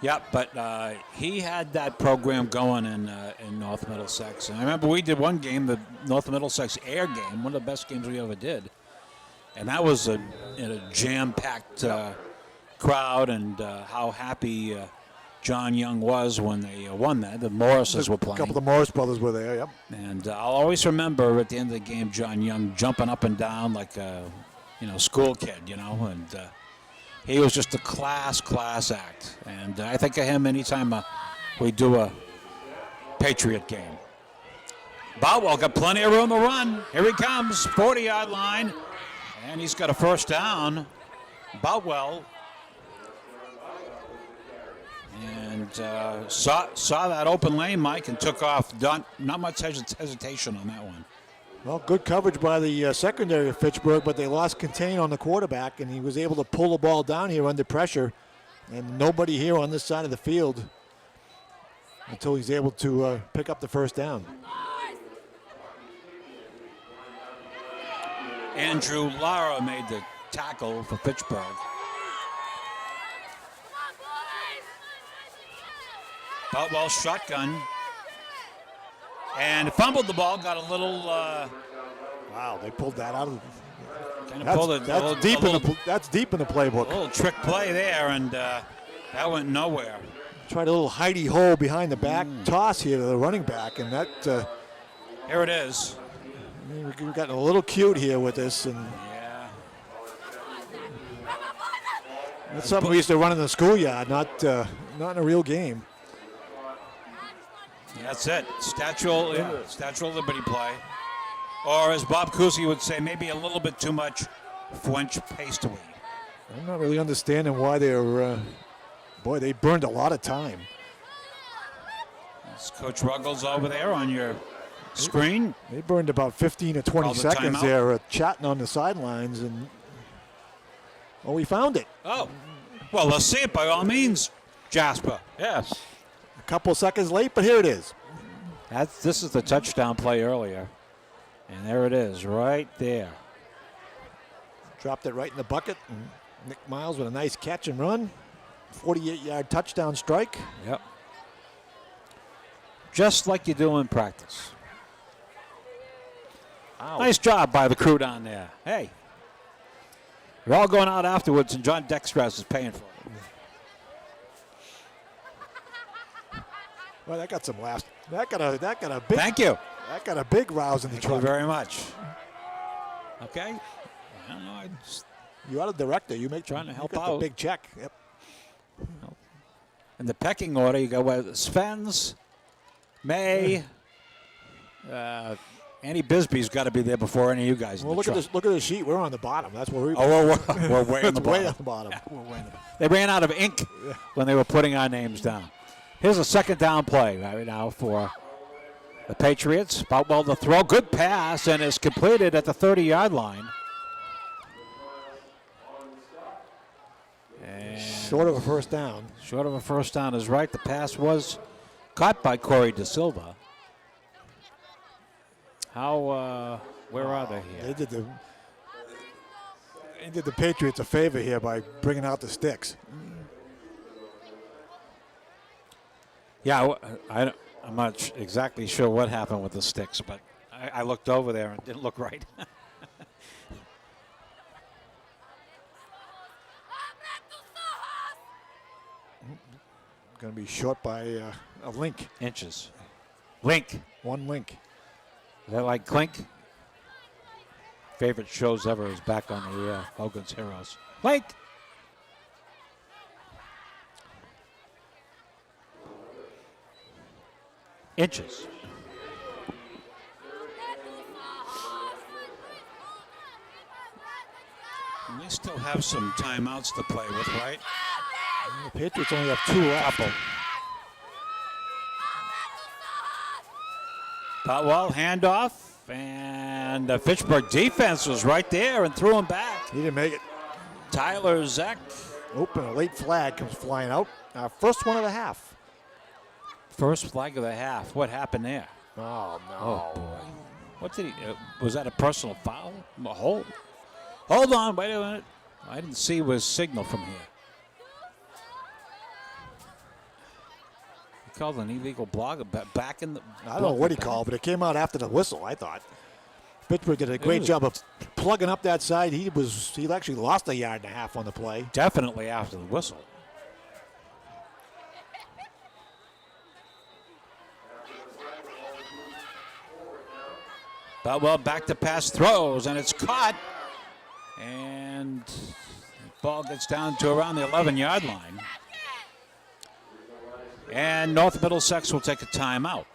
Yeah, but he had that program going in North Middlesex. And I remember we did one game, the North Middlesex Air game, one of the best games we ever did. And that was in a jam-packed crowd, and how happy John Young was when they won that. The Morrises were playing. A couple of the Morris brothers were there, yep. And I'll always remember at the end of the game, John Young jumping up and down like a school kid, and he was just a class act. And I think of him anytime we do a Patriot game. Boutwell got plenty of room to run. Here he comes, 40-yard line. And he's got a first down. Boutwell. And saw that open lane, Mike, and took off. Not much hesitation on that one. Well, good coverage by the secondary of Fitchburg, but they lost contain on the quarterback, and he was able to pull the ball down here under pressure. And nobody here on this side of the field until he's able to pick up the first down. Andrew Lara made the tackle for Fitchburg. Boutwell shotgun. And fumbled the ball, got a little... Wow, they pulled that out of that's deep in the playbook. A little trick play there, and that went nowhere. Tried a little hidey hole behind the back toss here to the running back, and that... Here it is. We've gotten a little cute here with this, and yeah, that's something we used to run in the schoolyard, not in a real game. That's it. Statue of Liberty play. Or as Bob Cousy would say, maybe a little bit too much French pastry. I'm not really understanding why they're... boy, they burned a lot of time. That's Coach Ruggles over there on your screen. They burned about 15 or 20 seconds there chatting on the sidelines, and we found it. Oh, well, let's see it by all means, Jasper. Yes. A couple seconds late, but here it is. This is the touchdown play earlier, and there it is, right there. Dropped it right in the bucket, and Nick Miles with a nice catch and run. 48-yard touchdown strike. Yep. Just like you do in practice. Ow. Nice job by the crew down there. Hey. We're all going out afterwards, and John Dextras is paying for it. Well, that got some laughs. That got a big... Thank you. That got a big rouse in the truck. Thank you very much. Okay. I don't know. You are the director. You make trying to help out. The big check. Yep. In the pecking order, you go with Svens, May, Andy Bisbee's got to be there before any of you guys. Well, look at this. Look at the sheet. We're on the bottom. That's where we. Oh, we're way on the bottom. Way on the bottom. Yeah, we're way on the bottom. They ran out of ink when they were putting our names down. Here's a second down play right now for the Patriots. Boutwell the throw. Good pass, and is completed at the 30-yard line. And short of a first down. Short of a first down is right. The pass was caught by Corey Da Silva. Where are they here? They did the Patriots a favor here by bringing out the sticks. Yeah, I'm not exactly sure what happened with the sticks, but I looked over there and it didn't look right. Going to be short by a link. Inches. Link. 1 link. Is that like Clink? Favorite shows ever is back on the Hogan's Heroes. Link. Inches. And they still have some timeouts to play with, right? And the Patriots only have 2 left. Potwell, handoff, and the Fitchburg defense was right there and threw him back. He didn't make it. Tyler Zeck. Open, a late flag comes flying out. First one of the half. First flag of the half. What happened there? Oh, no. Oh, boy. What did he, was that a personal foul? A hold? Hold on, wait a minute. I didn't see his signal from here. He called an illegal block back in the... I don't know what he called, but it came out after the whistle, I thought. Pittsburgh did a great job of plugging up that side. He actually lost 1.5 yards on the play. Definitely after the whistle. Well, back to pass throws, and it's caught. And the ball gets down to around the 11-yard line. And North Middlesex will take a timeout.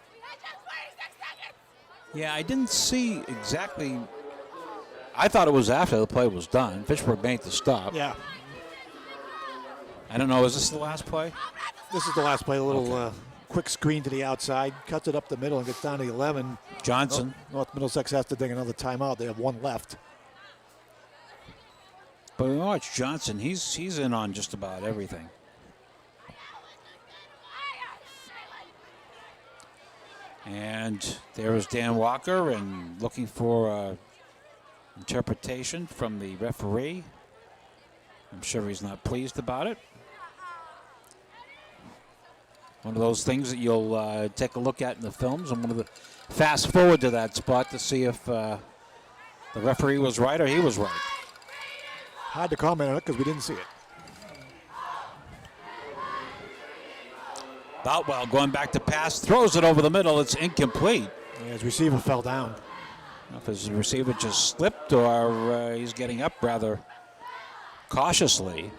Yeah, I didn't see exactly. I thought it was after the play was done. Fitchburg made the stop. Yeah. I don't know. Is this the last play? This is the last play. A little quick screen to the outside. Cuts it up the middle and gets down to 11. Johnson. North Middlesex has to take another timeout. They have 1 left. But you watch Johnson. He's in on just about everything. And there is Dan Walker and looking for interpretation from the referee. I'm sure he's not pleased about it. One of those things that you'll take a look at in the films. I'm going to fast forward to that spot to see if the referee was right or he was right. Hard to comment on it because we didn't see it. Boutwell going back to pass, throws it over the middle. It's incomplete. Yeah, his receiver fell down. I don't know if his receiver just slipped or he's getting up rather cautiously.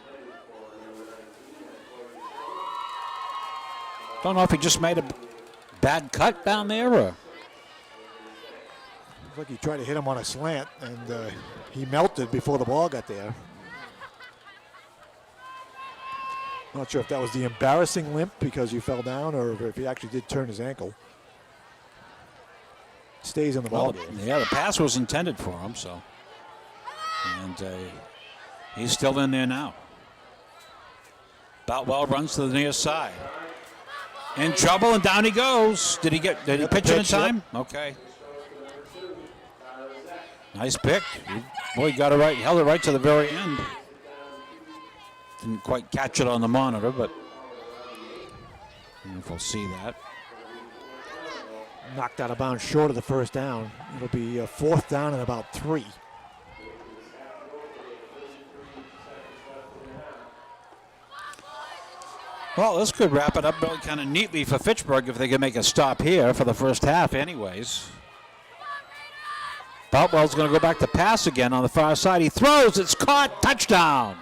Don't know if he just made a bad cut down there or. Looks like he tried to hit him on a slant, and he melted before the ball got there. Not sure if that was the embarrassing limp because he fell down or if he actually did turn his ankle. Stays in the ball game. Yeah, the pass was intended for him, so. And he's still in there now. Boutwell runs to the near side. In trouble, and down he goes. Did he pitch it in time? Yep. Okay. Nice pick. Boy, got it right. Held it right to the very end. Didn't quite catch it on the monitor, but I don't know if we'll see that. Knocked out of bounds short of the first down. It'll be 4th down and about 3. Well, this could wrap it up really kind of neatly for Fitchburg if they can make a stop here for the first half anyways. Boutwell's going to go back to pass again on the far side. He throws. It's caught. Touchdown.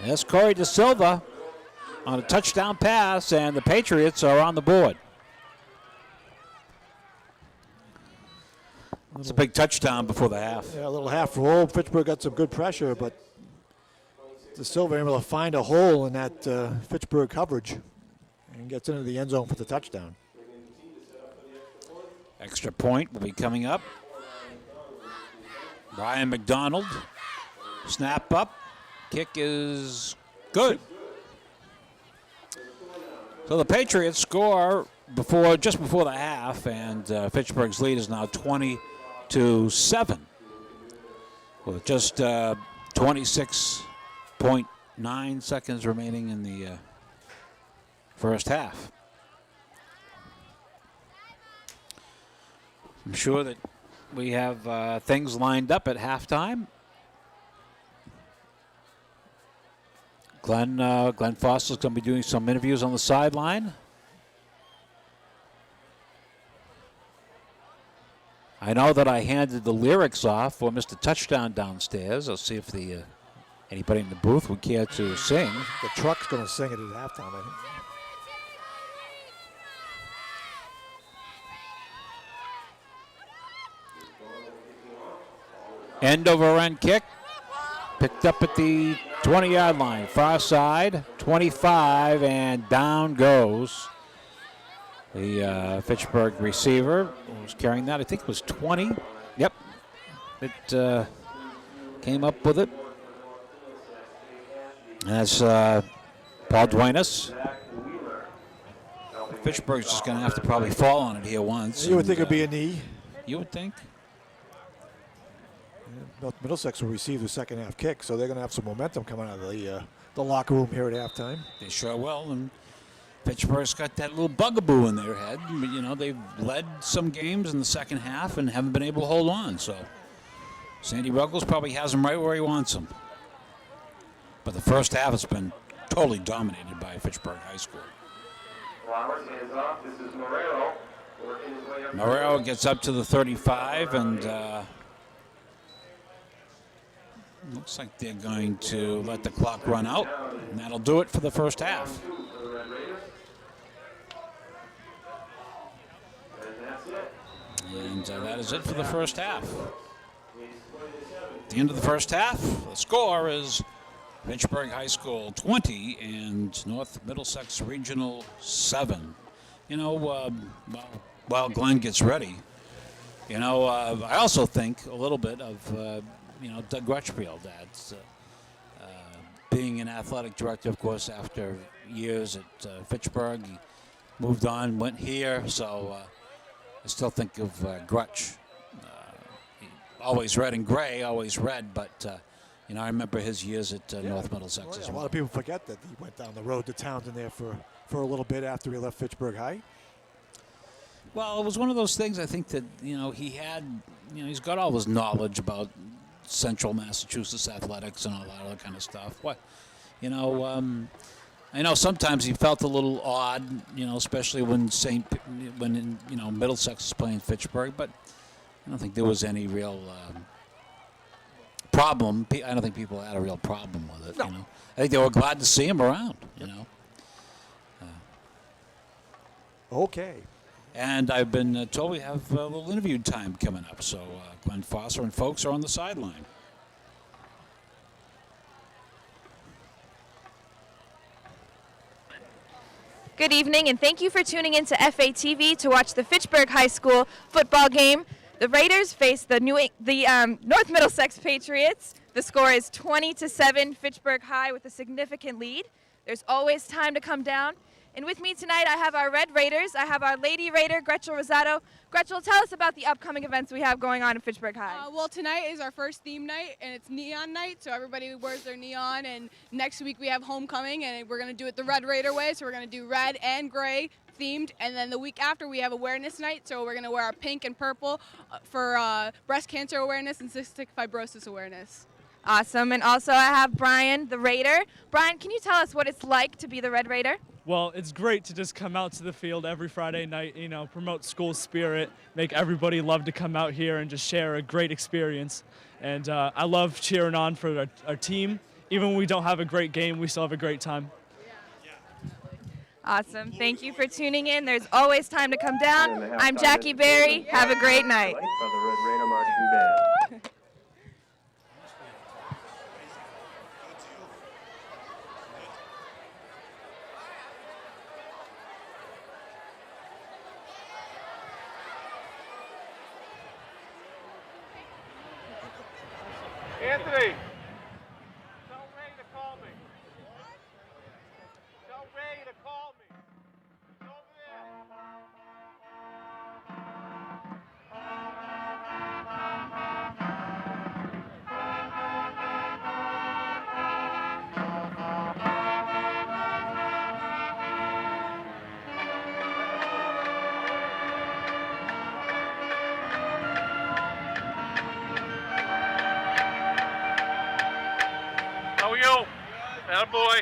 Yes, Corey De Silva on a touchdown pass, and the Patriots are on the board. It's a big touchdown before the half. Yeah, a little half roll. Fitchburg got some good pressure, but De Silva able to find a hole in that Fitchburg coverage and gets into the end zone for the touchdown. Extra point will be coming up. Brian McDonald. Snap up. Kick is good. So the Patriots score just before the half, and Fitchburg's lead is now 20-7 with just 26.9 seconds remaining in the first half. I'm sure that we have things lined up at halftime. Glenn Foster's going to be doing some interviews on the sideline. I know that I handed the lyrics off for Mr. Touchdown downstairs. I'll see if anybody in the booth would care to sing. The truck's going to sing it at halftime, I think. End over end kick. Picked up at the 20-yard line. Far side, 25, and down goes the Fitchburg receiver. Who was carrying that? I think it was 20. Yep. It came up with it. That's Paul Duenas. Fitchburg's just going to have to probably fall on it here once. You would think it would be a knee. You would think. Middlesex will receive the second half kick, so they're going to have some momentum coming out of the locker room here at halftime. They sure will, and Fitchburg's got that little bugaboo in their head. You know, they've led some games in the second half and haven't been able to hold on, so Sandy Ruggles probably has them right where he wants them. But the first half has been totally dominated by Fitchburg High School. Flowers, hands off. This is Morero. Morero gets up to the 35, and looks like they're going to let the clock run out, and that'll do it for the first half. And that is it for the first half. At the end of the first half, the score is Fitchburg High School 20 and North Middlesex Regional 7. You know, while Glenn gets ready, you know, I also think a little bit of Doug Rutchfield, that's being an athletic director, of course, after years at Fitchburg. He moved on, went here, so I still think of Grutch. Always red and gray, always red, but, I remember his years at North Middlesex as A well. lot of people forget that he went down the road to Townsend there for a little bit after he left Fitchburg High. Well, it was one of those things I think that, he had, he's got all his knowledge about Central Massachusetts athletics and all that other kind of stuff. I know sometimes he felt a little odd, especially when Middlesex was playing Fitchburg, but I don't think there was any real problem. I don't think people had a real problem with it. No. I think they were glad to see him around. Okay. And I've been told we have a little interview time coming up, so Glenn Foster and folks are on the sideline. Good evening, and thank you for tuning in to FATV to watch the Fitchburg High School football game. The Raiders face the North Middlesex Patriots. The score is 20-7, Fitchburg High with a significant lead. There's always time to come down. And with me tonight, I have our Red Raiders. I have our Lady Raider, Gretchen Rosato. Gretchen, tell us about the upcoming events we have going on in Fitchburg High. Well, tonight is our first theme night, and it's neon night, so everybody wears their neon. And next week we have homecoming, and we're going to do it the Red Raider way, so we're going to do red and gray themed. And then the week after, we have awareness night, so we're going to wear our pink and purple for breast cancer awareness and cystic fibrosis awareness. Awesome. And also I have Brian, the Raider. Brian, can you tell us what it's like to be the Red Raider? Well, it's great to just come out to the field every Friday night, promote school spirit, make everybody love to come out here and just share a great experience. And I love cheering on for our team. Even when we don't have a great game, we still have a great time. Awesome. Thank you for tuning in. There's always time to come down. I'm Jackie Berry. Have a great night. By the Red Raider Marching Band. Anthony! Tell Ray to call me. Tell Ray to call me. It's over there. How are you? Attaboy.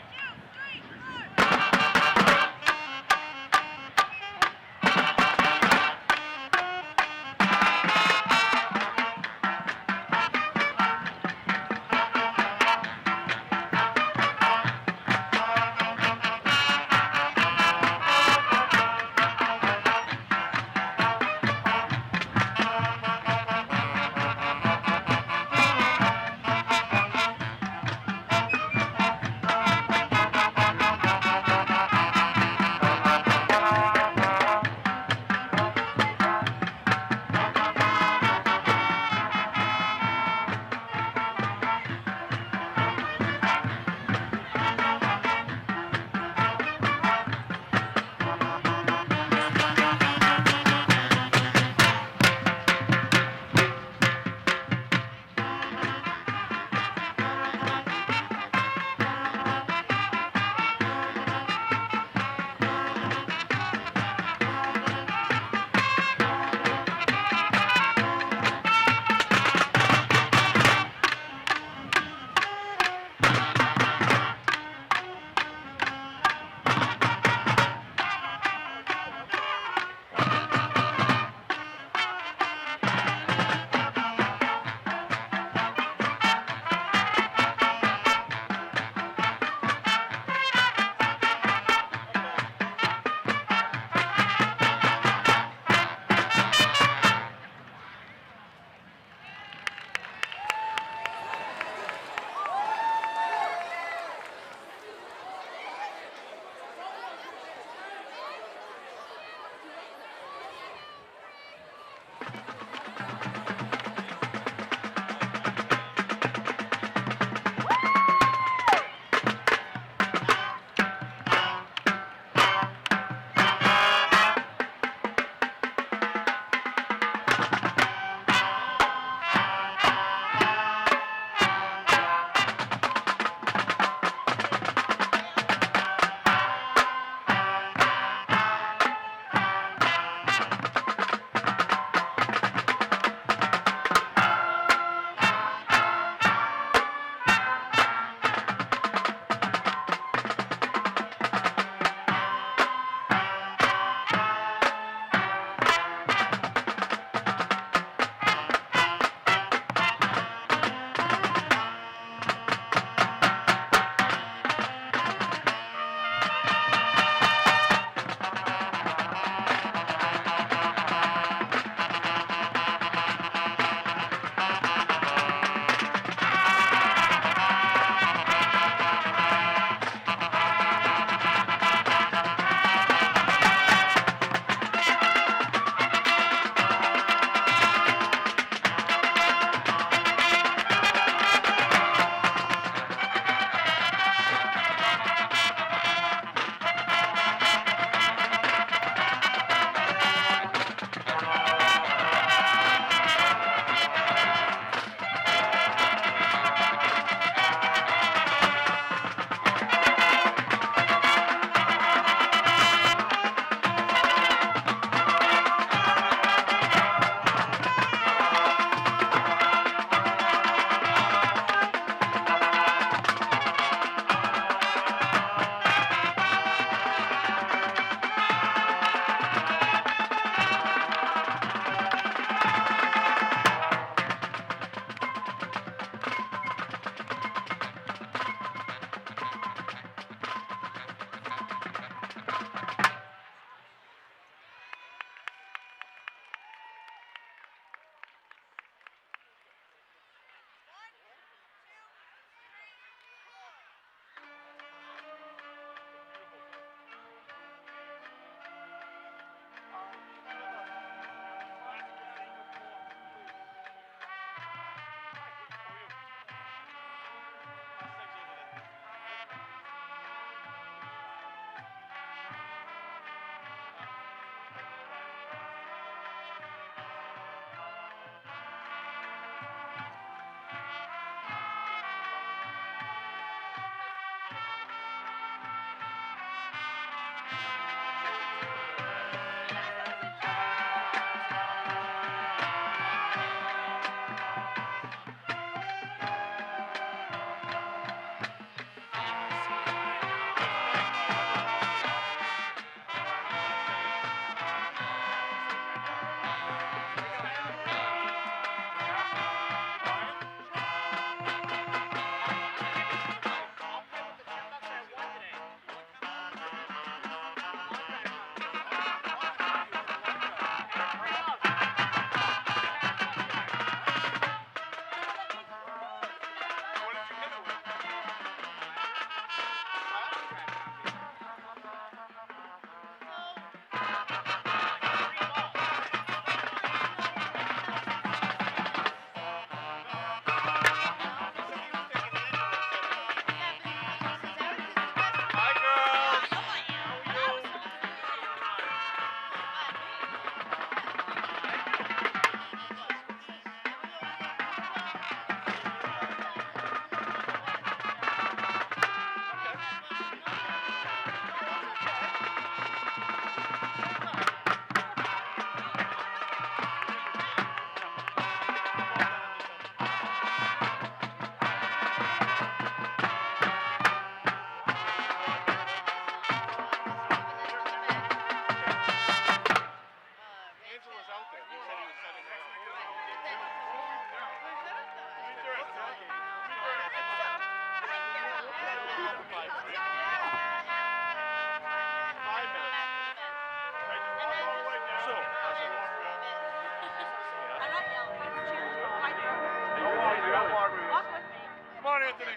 Come on, Anthony.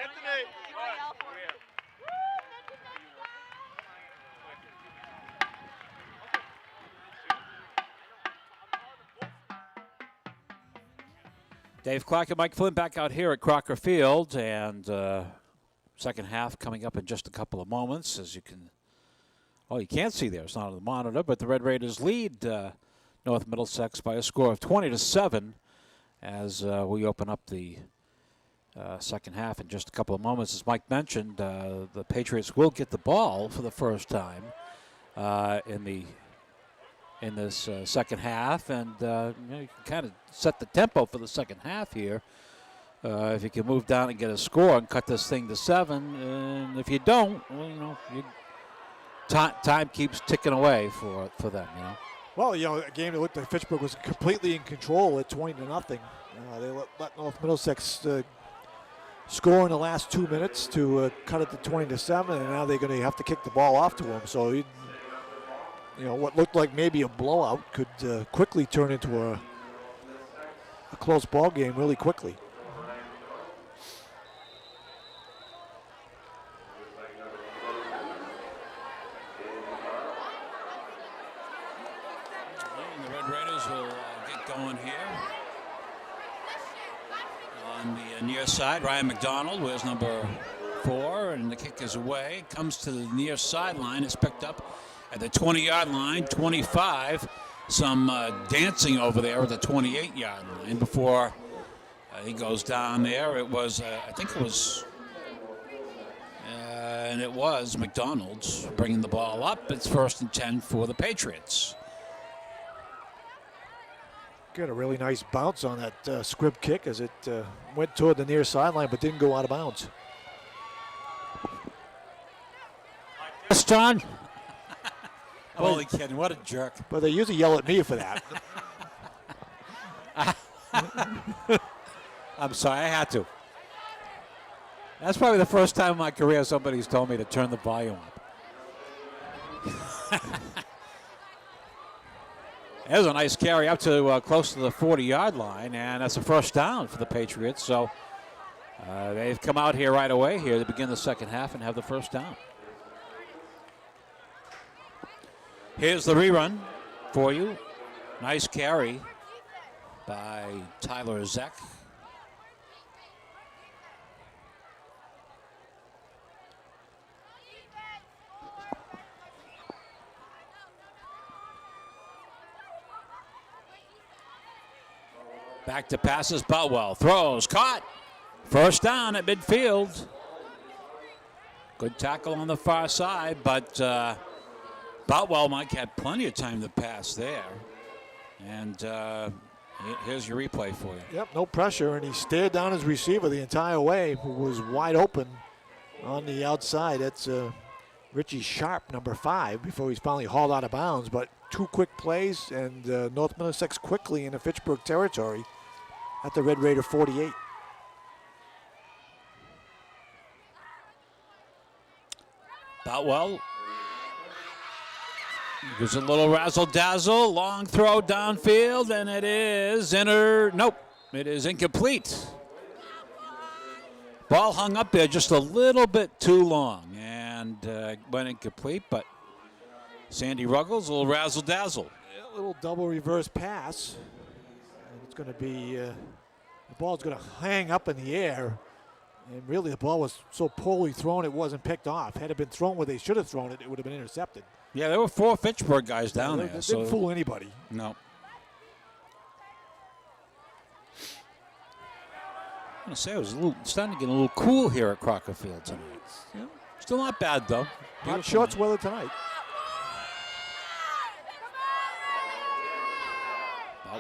Anthony. Dave Clark and Mike Flynn back out here at Crocker Field, and second half coming up in just a couple of moments. As you can, oh, you can't see there; it's not on the monitor. But the Red Raiders lead North Middlesex by a score of 20-7 as we open up the second half in just a couple of moments. As Mike mentioned, the Patriots will get the ball for the first time in this second half, and you know, you can kind of set the tempo for the second half here. If you can move down and get a score and cut this thing to 7, and if you don't, well, you know, time keeps ticking away for them. You know. Well, you know, a game that looked like Fitchburg was completely in control at 20-0. They let North Middlesex score in the last 2 minutes to cut it to 20-7, and now they're going to have to kick the ball off to them. So, you know, what looked like maybe a blowout could quickly turn into a close ball game really quickly. The Red Raiders will get going here. On the near side, Ryan McDonald wears number 4, and the kick is away. Comes to the near sideline. It's picked up at the 20-yard line, 25. Some dancing over there at the 28-yard line before he goes down there. It was, I think it was, and it was McDonald's bringing the ball up. It's 1st and 10 for the Patriots. Got a really nice bounce on that squib kick as it went toward the near sideline but didn't go out of bounds. Yes, John. I'm only kidding. What a jerk. But they usually yell at me for that. I'm sorry, I had to. That's probably the first time in my career somebody's told me to turn the volume up. There's a nice carry up to close to the 40-yard line, and that's a first down for the Patriots. So they've come out here right away here to begin the second half and have the first down. Here's the rerun for you. Nice carry by Tyler Zeck. Back to passes, Boutwell throws, caught. First down at midfield. Good tackle on the far side, but Boutwell Mike had plenty of time to pass there. And here's your replay for you. Yep, no pressure, and he stared down his receiver the entire way, who was wide open on the outside. That's Richie Sharp, number 5, before he's finally hauled out of bounds. But 2 quick plays, and North Middlesex quickly in the Fitchburg territory at the Red Raider 48. Boutwell gives a little razzle-dazzle, long throw downfield, and it is it is incomplete. Ball hung up there just a little bit too long and went incomplete, but Sandy Ruggles, a little razzle-dazzle. A little double reverse pass. And it's going to be, the ball's going to hang up in the air. And really the ball was so poorly thrown it wasn't picked off. Had it been thrown where they should have thrown it, it would have been intercepted. Yeah, there were 4 Fitchburg guys down there. They didn't fool anybody. No. I'm going to say it was starting to get a little cool here at Crocker Field tonight. Yeah. Still not bad, though. Hot shorts weather tonight.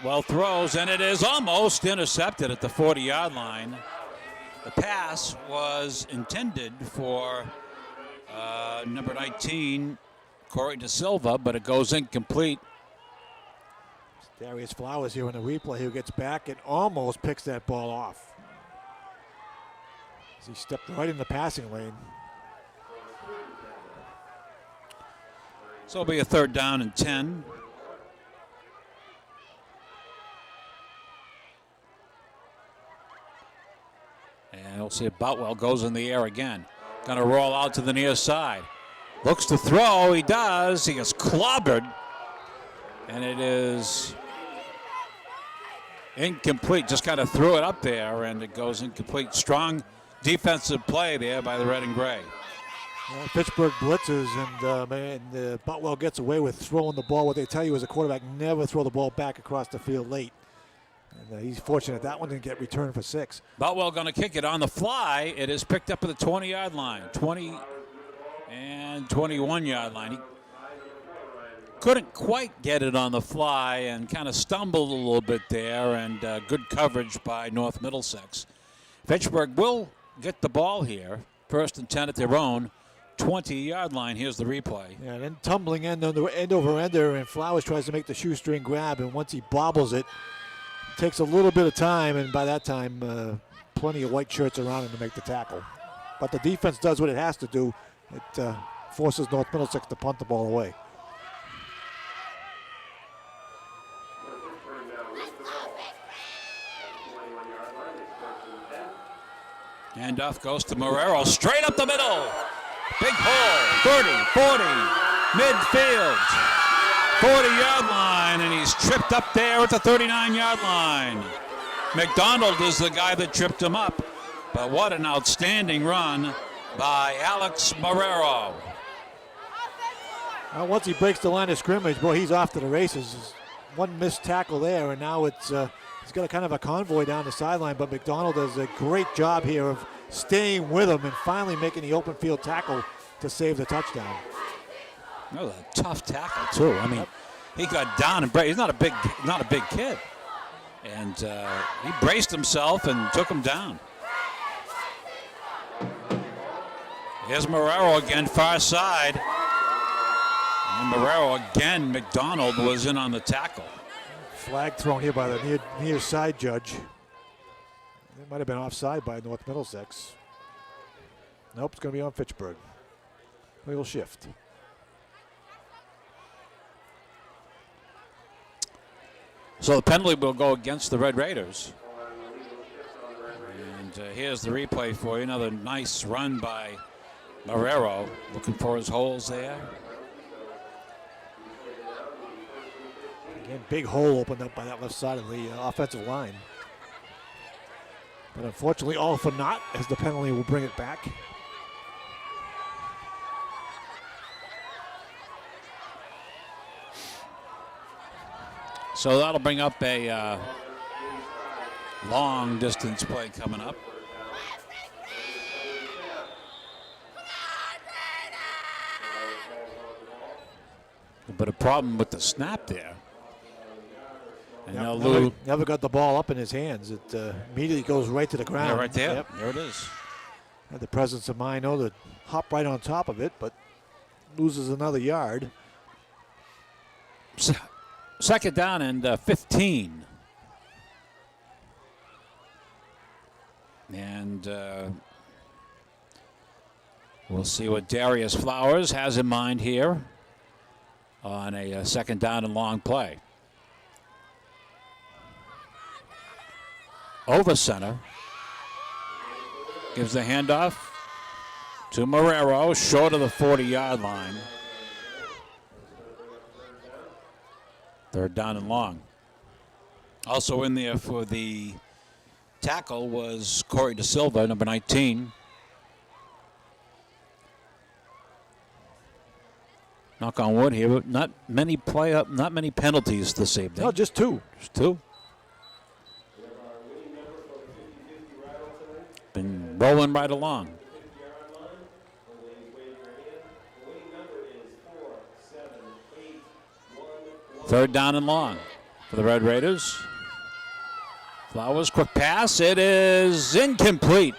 Well throws, and it is almost intercepted at the 40-yard line. The pass was intended for number 19, Corey Da Silva, but it goes incomplete. Darius Flowers here in the replay, who gets back and almost picks that ball off. As he stepped right in the passing lane. So it'll be a 3rd down and 10. And we'll see if Boutwell goes in the air again. Going to roll out to the near side. Looks to throw. He does. He gets clobbered. And it is incomplete. Just kind of threw it up there, and it goes incomplete. Strong defensive play there by the Red and Gray. Well, Pittsburgh blitzes, and Boutwell gets away with throwing the ball. What they tell you as a quarterback, never throw the ball back across the field late. And he's fortunate that one didn't get returned for 6. Boutwell going to kick it on the fly. It is picked up at the 20-yard line. 20 and 21-yard line. He couldn't quite get it on the fly and kind of stumbled a little bit there, and good coverage by North Middlesex. Fitchburg will get the ball here. 1st and 10 at their own 20-yard line. Here's the replay. Yeah, and then tumbling end over ender, and Flowers tries to make the shoestring grab, and once he bobbles it, takes a little bit of time, and by that time, plenty of white shirts around him to make the tackle. But the defense does what it has to do. It forces North Middlesex to punt the ball away. Handoff goes to Marrero, straight up the middle. Big hole, 30, 40, midfield. 40-yard line, and he's tripped up there at the 39-yard line. McDonald is the guy that tripped him up. But what an outstanding run by Alex Marrero. Well, once he breaks the line of scrimmage, boy, he's off to the races. One missed tackle there, and now it's he's got a kind of a convoy down the sideline, but McDonald does a great job here of staying with him and finally making the open field tackle to save the touchdown. That was a tough tackle too. I mean, he got down and he's not a big kid, and he braced himself and took him down. Here's Marrero again, far side, and Marrero again. McDonald was in on the tackle. Flag thrown here by the near side judge. It might have been offside by North Middlesex. Nope, it's going to be on Fitchburg. Little shift. So the penalty will go against the Red Raiders. And here's the replay for you. Another nice run by Marrero, looking for his holes there. Again, big hole opened up by that left side of the offensive line. But unfortunately, all for naught, as the penalty will bring it back. So that'll bring up a long distance play coming up. But a problem with the snap there. And now Never, Lou. never got the ball up in his hands. It immediately goes right to the ground. Yeah, right there. Yep. There it is. Had the presence of mind, to hop right on top of it, but loses another yard. Second down and 15. And we'll see what Darius Flowers has in mind here on a second down and long play. Over center. Gives the handoff to Marrero, short of the 40-yard line. Third down and long. Also in there for the tackle was Corey DeSilva, number 19. Knock on wood here, but not many penalties this evening. No, just two. Just two. Been rolling right along. Third down and long for the Red Raiders. Flowers, quick pass. It is incomplete.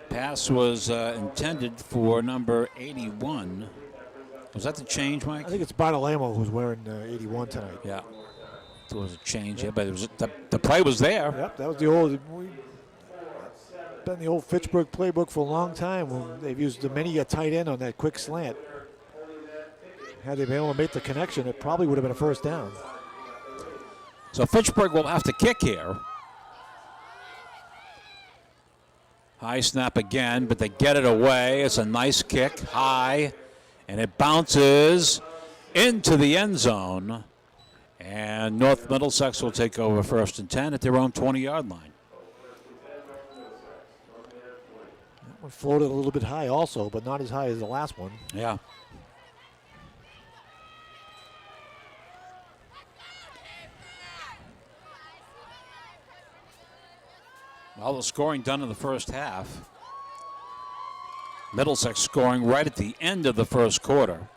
Pass was intended for number 81. Was that the change, Mike? I think it's Bartolamo who's wearing 81 tonight. Yeah. There was a change, yeah, but it was the play was there. Yep, that was the old. Been the old Fitchburg playbook for a long time. They've used many a tight end on that quick slant. Had they been able to make the connection, it probably would have been a first down. So Fitchburg will have to kick here. High snap again, but they get it away. It's a nice kick, high, and it bounces into the end zone. And North Middlesex will take over first and 10 at their own 20-yard line. That one floated a little bit high also, but not as high as the last one. Yeah. Well, the scoring done in the first half. Middlesex scoring right at the end of the first quarter.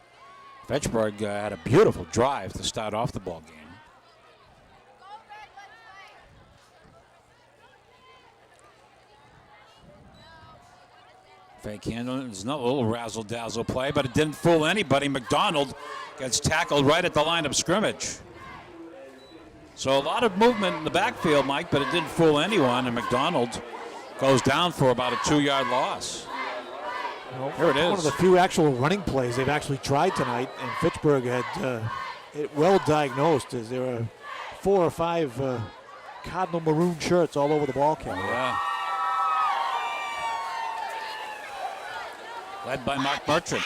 Fitchburg had a beautiful drive to start off the ball game. Fake handle. There's another little razzle-dazzle play, but it didn't fool anybody. McDonald gets tackled right at the line of scrimmage. So a lot of movement in the backfield, Mike, but it didn't fool anyone, and McDonald goes down for about a 2-yard loss. Here it is. One of the few actual running plays they've actually tried tonight, and Fitchburg had it well diagnosed as there were 4 or 5 cardinal maroon shirts all over the ball carrier. Yeah. Led by Mark Bertrand.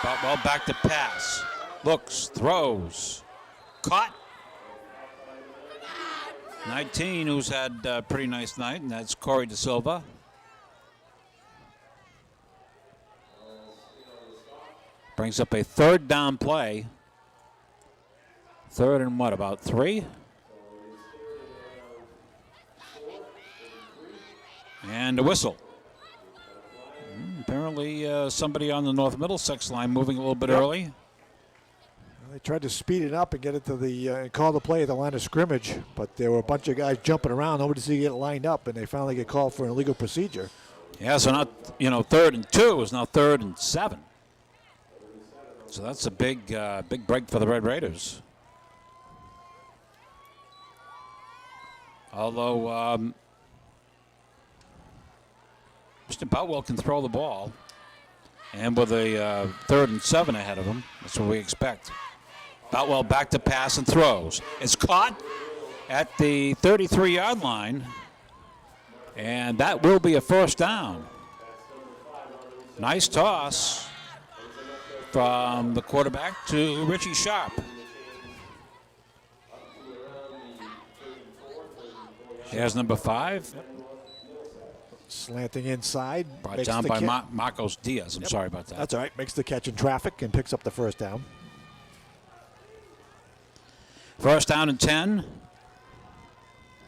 Well, back to pass. Looks, throws, caught. 19, who's had a pretty nice night, and that's Corey DeSilva. Brings up a third down play. Third and what, about 3? And a whistle. Apparently somebody on the North Middlesex line moving a little bit early. They tried to speed it up and get it to the call the play at the line of scrimmage, but there were a bunch of guys jumping around. Nobody see get lined up, and they finally get called for an illegal procedure. Yeah, so now, third and 2 is now third and 7. So that's a big break for the Red Raiders. Although Mr. Boutwell can throw the ball, and with a third and 7 ahead of him, that's what we expect. Boutwell back to pass and throws. It's caught at the 33-yard line, and that will be a first down. Nice toss from the quarterback to Richie Sharp. Here's number 5. Slanting inside. Brought down by Marcos Diaz. I'm sorry about that. That's all right. Makes the catch in traffic and picks up the first down. First down and 10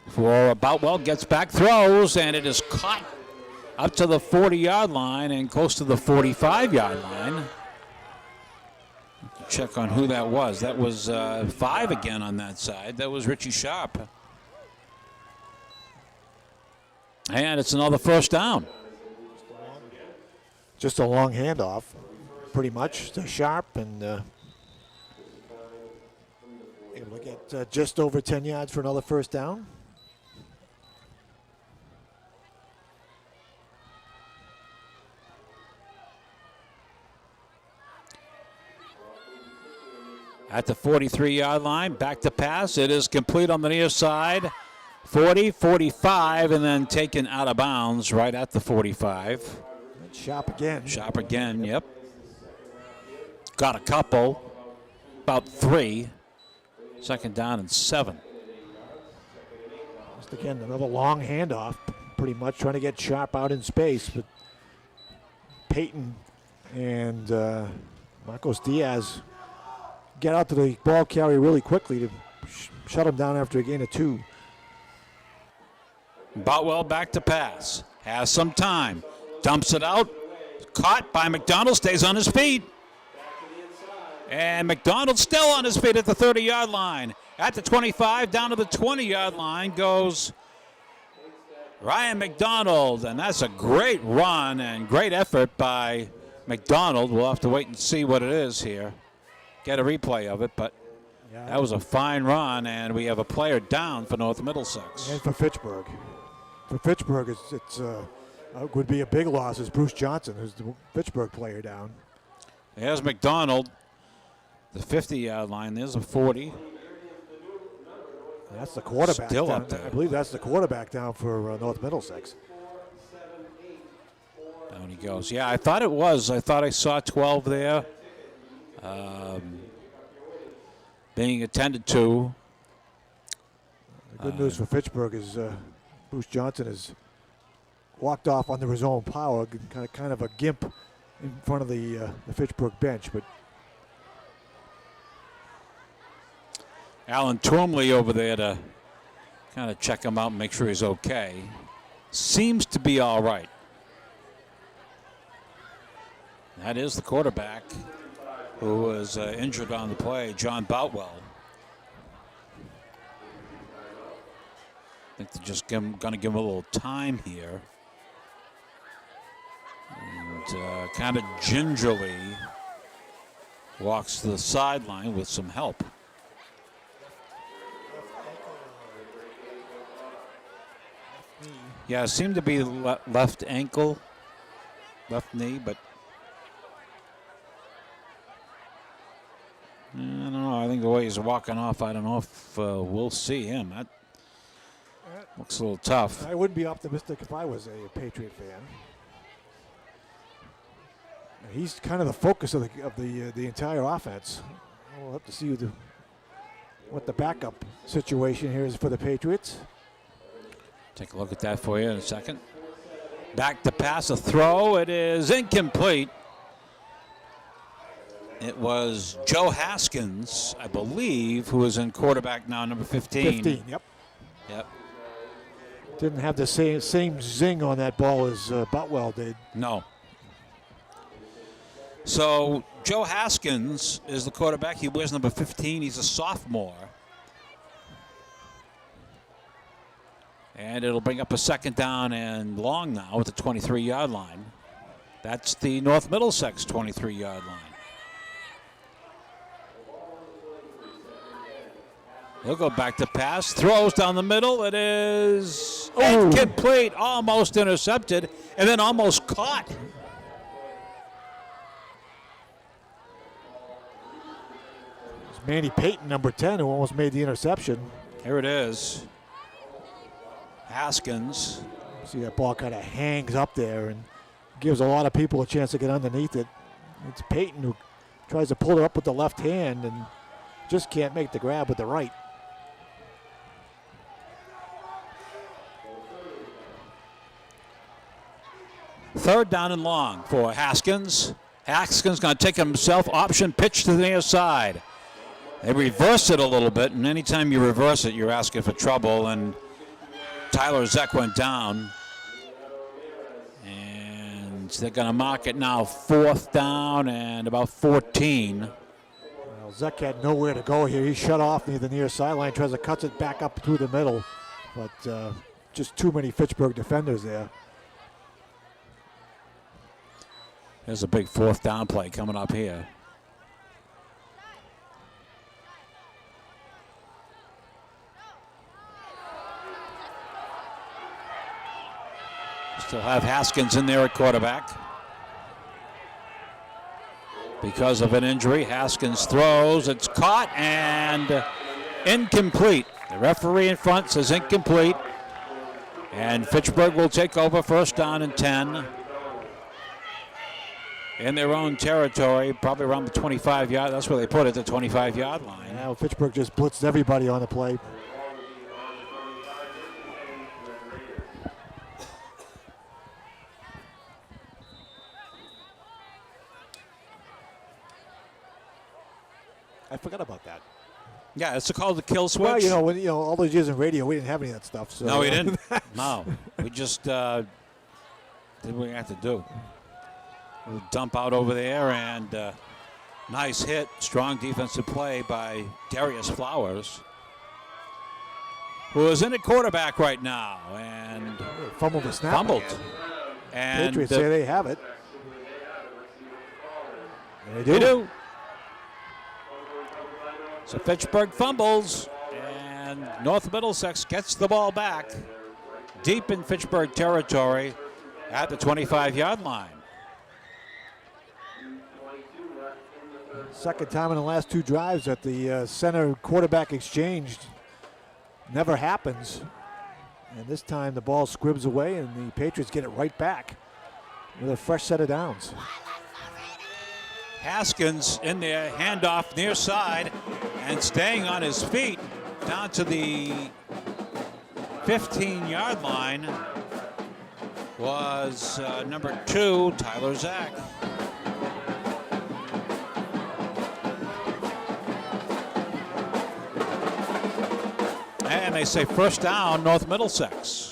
for Boutwell. Gets back, throws, and it is caught up to the 40-yard line and close to the 45-yard line. Check on who that was. That was 5 again on that side. That was Richie Sharp. And it's another first down. Just a long handoff, pretty much, to Sharp, and able to get just over 10 yards for another first down. At the 43-yard line, back to pass. It is complete on the near side. 40, 45, and then taken out of bounds right at the 45. Sharp again. Sharp again, yep. Got a couple, about 3. Second down and 7. Just again, another long handoff, pretty much trying to get Sharp out in space, but Peyton and Marcos Diaz get out to the ball carrier really quickly to shut him down after a gain of 2. Boutwell back to pass. Has some time. Dumps it out. Caught by McDonald. Stays on his feet. And McDonald still on his feet at the 30-yard line. At the 25, down to the 20-yard line goes Ryan McDonald. And that's a great run and great effort by McDonald. We'll have to wait and see what it is here. Get a replay of it, but that was a fine run, and we have a player down for North Middlesex. And for Fitchburg. For Fitchburg, it's would be a big loss as Bruce Johnson, who's the Fitchburg player, down. There's McDonald, the 50-yard line. There's a 40. That's the quarterback. Still down. up there. I believe that's the quarterback down for North Middlesex. Down he goes. Yeah, I thought it was. I thought I saw 12 there. Being attended to. The good news for Fitchburg is Bruce Johnson has walked off under his own power, kind of a gimp in front of the Fitchburg bench. But Alan Twomley over there to kind of check him out and make sure he's okay. Seems to be all right. That is the quarterback who was injured on the play, John Boutwell. I think they're just going to give him a little time here. And kind of gingerly walks to the sideline with some help. Yeah, it seemed to be left ankle, left knee, but I don't know. I think the way he's walking off, I don't know if we'll see him. That looks a little tough. I wouldn't be optimistic if I was a Patriot fan. He's kind of the focus of the entire offense. We'll have to see what the backup situation here is for the Patriots. Take a look at that for you in a second. Back to pass, a throw. It is incomplete. It was Joe Haskins, I believe, who is in quarterback now, number 15. 15, yep. Yep. Didn't have the same zing on that ball as Boutwell did. No. So Joe Haskins is the quarterback. He wears number 15. He's a sophomore. And it'll bring up a second down and long now at the 23-yard line. That's the North Middlesex 23-yard line. He'll go back to pass. Throws down the middle. It is incomplete. Almost intercepted. And then almost caught. It's Manny Payton, number 10, who almost made the interception. Here it is. Haskins. See that ball kind of hangs up there and gives a lot of people a chance to get underneath it. It's Payton who tries to pull it up with the left hand and just can't make the grab with the right. Third down and long for Haskins. Haskins going to take himself. Option pitch to the near side. They reverse it a little bit, and anytime you reverse it, you're asking for trouble. And Tyler Zeck went down. And they're going to mark it now 4th down and about 14. Well, Zek had nowhere to go here. He shut off near the near sideline, tries to cut it back up through the middle, but just too many Fitchburg defenders there. There's a big 4th down play coming up here. Still have Haskins in there at quarterback. Because of an injury, Haskins throws. It's caught and incomplete. The referee in front says incomplete. And Fitchburg will take over 1st down and 10. In their own territory, probably around the 25-yard. That's where they put it, the 25-yard line. Now Fitchburg just blitzed everybody on the play. I forgot about that. Yeah, it's called the kill switch. Well, all those years in radio, we didn't have any of that stuff. So No, we didn't. No, we just did what we had to do. We'll dump out over there, and nice hit. Strong defensive play by Darius Flowers, who is in at quarterback right now, and fumbled the snap. fumbled. Again. And Patriots say they have it. And they do. So Fitchburg fumbles, and North Middlesex gets the ball back deep in Fitchburg territory at the 25-yard line. Second time in the last 2 drives that the center quarterback exchange never happens. And this time the ball squibs away and the Patriots get it right back with a fresh set of downs. Haskins in there, handoff near side, and staying on his feet down to the 15-yard line was number 2, Tyler Zach. And they say 1st down, North Middlesex.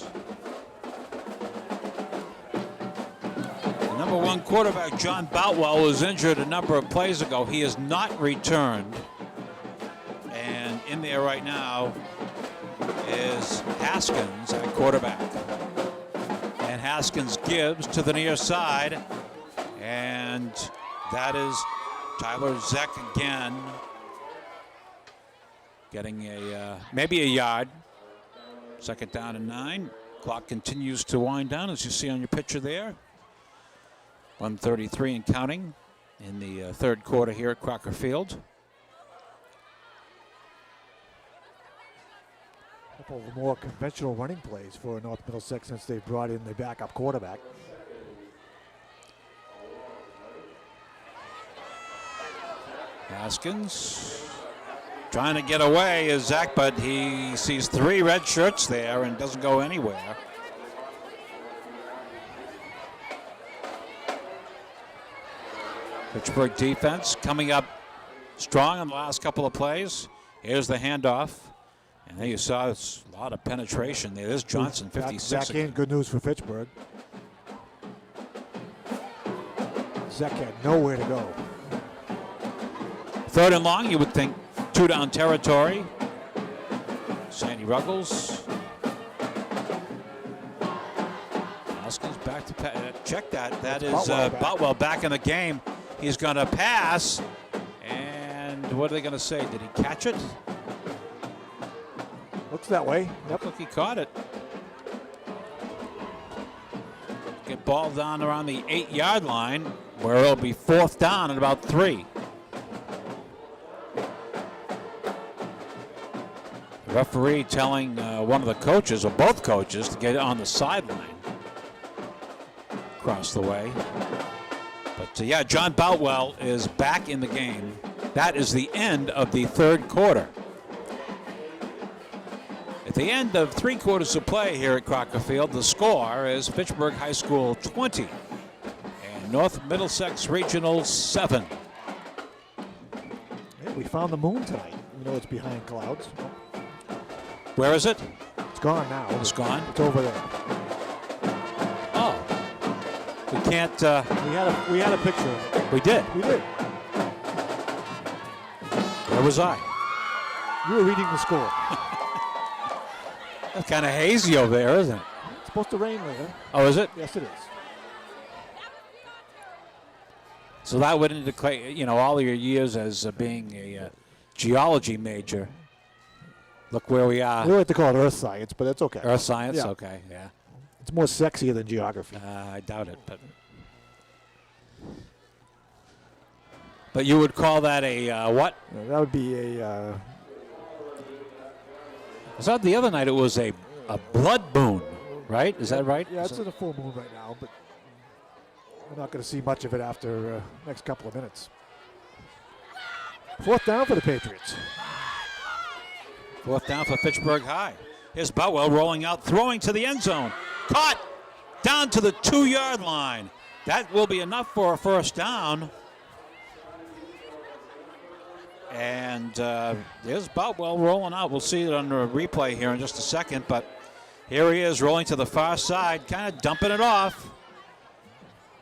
Number 1 quarterback John Boutwell was injured a number of plays ago. He has not returned. And in there right now is Haskins at quarterback. And Haskins gives to the near side. And that is Tyler Zek again. Getting maybe a yard. 2nd down and 9. Clock continues to wind down, as you see on your picture there. 1:33 and counting in the 3rd quarter here at Crocker Field. A couple of more conventional running plays for North Middlesex since they brought in their backup quarterback. Haskins trying to get away is Zach, but he sees 3 red shirts there and doesn't go anywhere. Pittsburgh defense coming up strong in the last couple of plays. Here's the handoff. And there you saw it's a lot of penetration there. There's Johnson, 56. Back in, good news for Fitchburg. Zek had nowhere to go. 3rd and long, you would think 2 down territory. Sandy Ruggles. Haskins back to check that. That is Boutwell back in the game. He's going to pass. And what are they going to say? Did he catch it? Looks that way. Yep. Look, he caught it. Get ball down around the 8-yard line, where it'll be 4th down and about 3. The referee telling one of the coaches, or both coaches, to get on the sideline across the way. But yeah, John Boutwell is back in the game. That is the end of the 3rd quarter. At the end of 3 quarters of play here at Crocker Field, the score is Fitchburg High School 20 and North Middlesex Regional 7. Hey, we found the moon tonight, even though it's behind clouds. Where is it? It's gone now. It's gone? It's over there. Oh. We can't. We had a picture of it. We did. We did. Where was I? You were reading the score. That's kind of hazy over there, isn't it? It's supposed to rain later. Oh, is it? Yes, it is. So that would indicate, all your years as being a geology major. Look where we are. We like to call it earth science, but it's okay. Earth science? Yeah. Okay, yeah. It's more sexier than geography. I doubt it, but you would call that a what? That would be a. I saw the other night it was a blood moon, right? Is that right? Yeah, it's in a full moon right now, but we're not going to see much of it after next couple of minutes. 4th down for the Patriots. 4th down for Fitchburg High. Here's Boutwell rolling out, throwing to the end zone. Caught down to the 2-yard line. That will be enough for a 1st down. And there's Boutwell rolling out. We'll see it on the replay here in just a second. But here he is rolling to the far side, kind of dumping it off.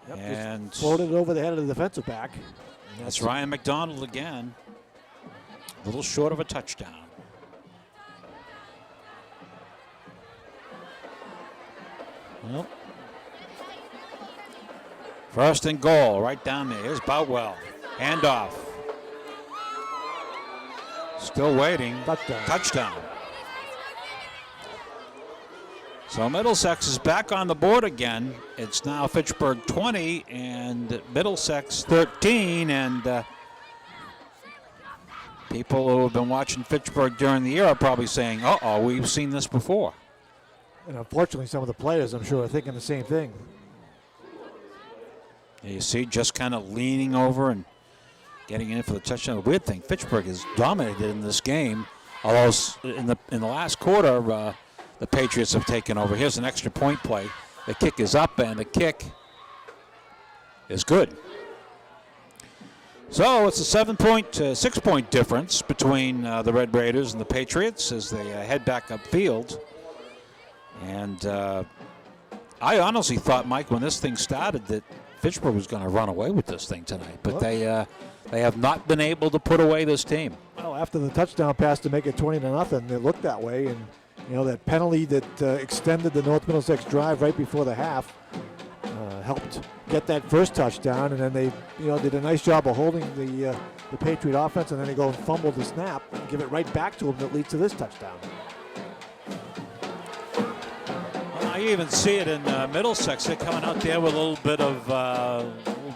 Yep, and just floated it over the head of the defensive back. That's Ryan McDonald again. A little short of a touchdown. Well, 1st and goal right down there. Here's Boutwell. Handoff. Still waiting. Touchdown. So Middlesex is back on the board again. It's now Fitchburg 20 and Middlesex 13. And people who have been watching Fitchburg during the year are probably saying, uh-oh, we've seen this before. And unfortunately, some of the players, I'm sure, are thinking the same thing. You see, just kind of leaning over and getting in for the touchdown. The weird thing, Fitchburg has dominated in this game, although in the last quarter, the Patriots have taken over. Here's an extra point play. The kick is up, and the kick is good. So it's a 6-point difference between the Red Raiders and the Patriots as they head back upfield. And I honestly thought, Mike, when this thing started, that Fitchburg was going to run away with this thing tonight. But they have not been able to put away this team. Well, after the touchdown pass to make it 20-0, it looked that way. And, that penalty that extended the North Middlesex drive right before the half helped get that first touchdown. And then they, did a nice job of holding the Patriot offense. And then they go and fumble the snap and give it right back to them that leads to this touchdown. You even see it in Middlesex. They're coming out there with a little bit of